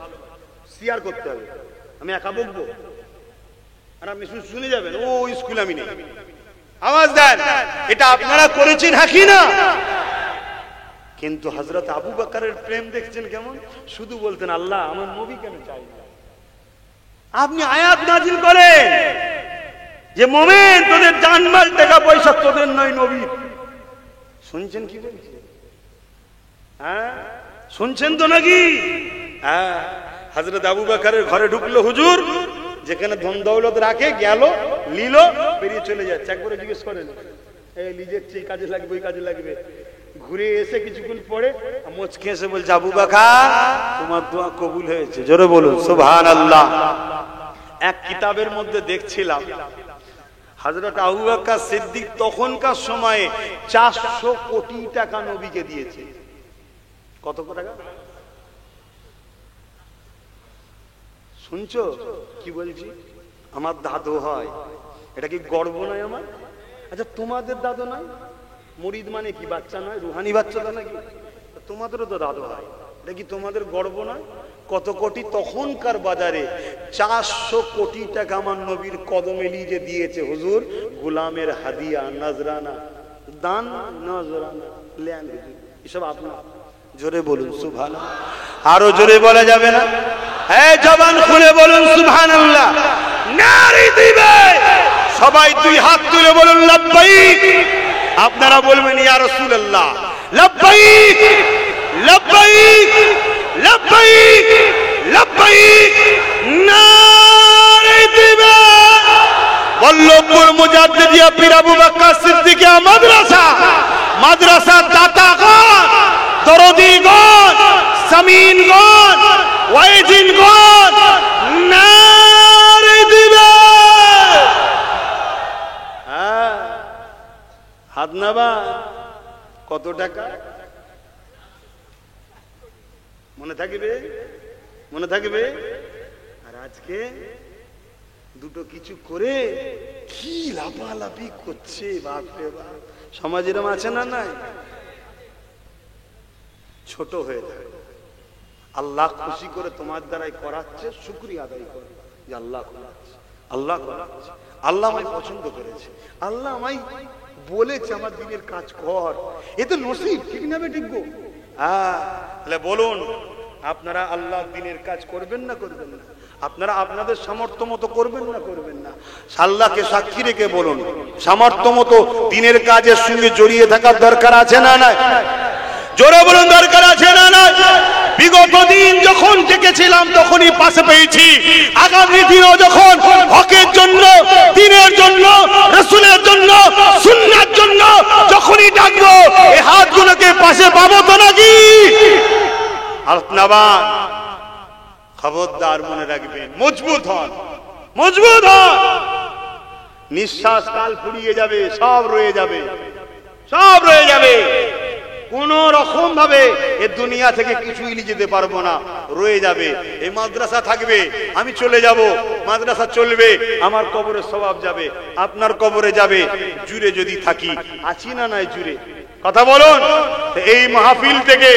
শেয়ার করতে হবে। আমি একা বকবো আর আপনি শুনে যাবেন ও স্কুল আমি নেই। আওয়াজ দেন, এটা আপনারা করেছেন হাকি না? কিন্তু হযরত আবু বকরের প্রেম দেখছেন কেমন? শুধু বলতেন, আল্লাহ আমার নবী কেন চাই না? আপনি আয়াত নাজিল করেন যে মোমেন তোদের জানমাল টাকা পয়সা তোদের নয় নবীর। শুনছেন কি বলছে? হ্যাঁ শুনছেন তো নাকি? হ্যাঁ হযরত আবু বকরের ঘরে ঢুকলো হুজুর, যেখানে ধন দৌলত রাখে গেল, নিল, বেরিয়ে চলে যাচ্ছে। একবারে জিজ্ঞেস করেন এই লিজেছে এই কাজে লাগবে ওই কাজে লাগবে, ঘুরে এসে কিছুক্ষণ পরে মুচকে এসে বলছে আবু বকর তোমার দোয়া কবুল হয়েছে। জোরে বলুন সুবহানাল্লাহ। এক কিতাবের মধ্যে দেখছিলাম হযরত আবু বকর সিদ্দিক তখনকার সময়ে 400 কোটি টাকা নবীকে দিয়েছে। কত টাকা শুনছো কি বলছি? আমার দাদু হয়, এটা কি গর্ব নয় আমার? আচ্ছা তোমাদের দাদু নয়? মুরিদ মানে কি বাচ্চা নয়, রুহানি বাচ্চা তো নাকি? তোমাদেরও তো দাদু হয়, এটা কি তোমাদের গর্ব নয়? কত কোটি তখনকার বাজারে 400 কোটি টাকা আমার নবীর কদমে লিজে দিয়েছে হুজুর। গোলামের হাদিয়া, নজরানা, দান, নজরানা, লেন হুজুর, এসব আপনার। জোরে বলুন সুবহানাল্লাহ। আরো জোরে বলা যাবে না? এই জবান খুলে বলুন সুবহানাল্লাহ। নারী দিবে সবাই দুই হাত তুলে বলুন লাব্বাইক। আপনারা বলবেন ইয়া রাসূলুল্লাহ লাব্বাইক লাব্বাইক লাব্বাইক লাব্বাইক। নারী দিবে বল্লভপুর মুজাদ্দিদিয়া পীর আবু বকর সিদ্দিকিয়া মাদ্রাসা, মাদ্রাসার দাতাগণ, দরদিগণ, সামিনগণ, ওয়াইজিনগণ নারী দিবে। হ্যাঁ হাত নাবা। কত টাকা মনে থাকবে? মনে থাকবে? আর আজকে দুটো কিছু করে কি লাফালাফি করছে বাপরে বাপ। সমাজ এরকম আছে না? নাই? ছোট হয়ে যায়। আল্লাহ খুশি করে তোমার দ্বারাই করাচ্ছে, শুকরিয়া আদায় করো যে আল্লাহ করাচ্ছে, আল্লাহ করাচ্ছে, আল্লাহ আমায় পছন্দ করেছে, আল্লাহ আমায় বলেছে আমার দিনের কাজ কর। এ তো নসিব, ঠিক না বেঠিক গো? হ্যাঁ তাহলে বলুন আপনারা আল্লাহর দিনের কাজ করবেন না করবেন না? আপনারা আপনাদের সামর্থ্য মতো করবেন না করবেন না? আল্লাহকে সাক্ষী রেখে বলুন সামর্থ্য মতো দিনের কাজের সঙ্গে জড়িয়ে থাকার দরকার আছে না নাই? জোরে বলুন দরকার আছে না নাই? বিগত দিন যখন ডেকেছিলাম তখনই পাশে পেয়েছি, আগামী দিনও যখন হকের জন্য, দ্বীনের জন্য, রাসূলের জন্য, সুন্নাহর জন্য যখনই ডাকবো এই হাতগুলোকে পাশে পাবো তো নাকি? আপনারা খবরদার মনে রাখবেন, মজবুত হন, মজবুত হন। নিঃশ্বাস কাল ফুরিয়ে যাবে, সব রয়ে যাবে, সব রয়ে যাবে। কোন রকম ভাবে এ দুনিয়া থেকে কিছুই নিয়ে যেতে পারবো না, রয়ে যাবে। এই মাদ্রাসা থাকবে, আমি চলে যাব, মাদ্রাসা চলবে, আমার কবরে সওয়াব যাবে, আপনার কবরে যাবে। জুড়ে যদি থাকি, আছি না নাই জুড়ে? কথা বলুন। এই মাহফিল থেকে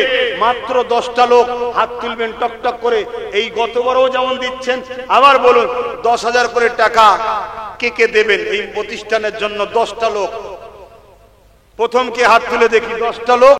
মাত্র 10টা লোক হাত তুলবেন টকটক করে। এই গতবারও যেমন দিচ্ছেন, আবার বলুন 10,000 করে টাকা কে কে দেবেন এই প্রতিষ্ঠানের জন্য? 10টা লোক, প্রথম কে হাত তুলে দেখি? 10টা লোক।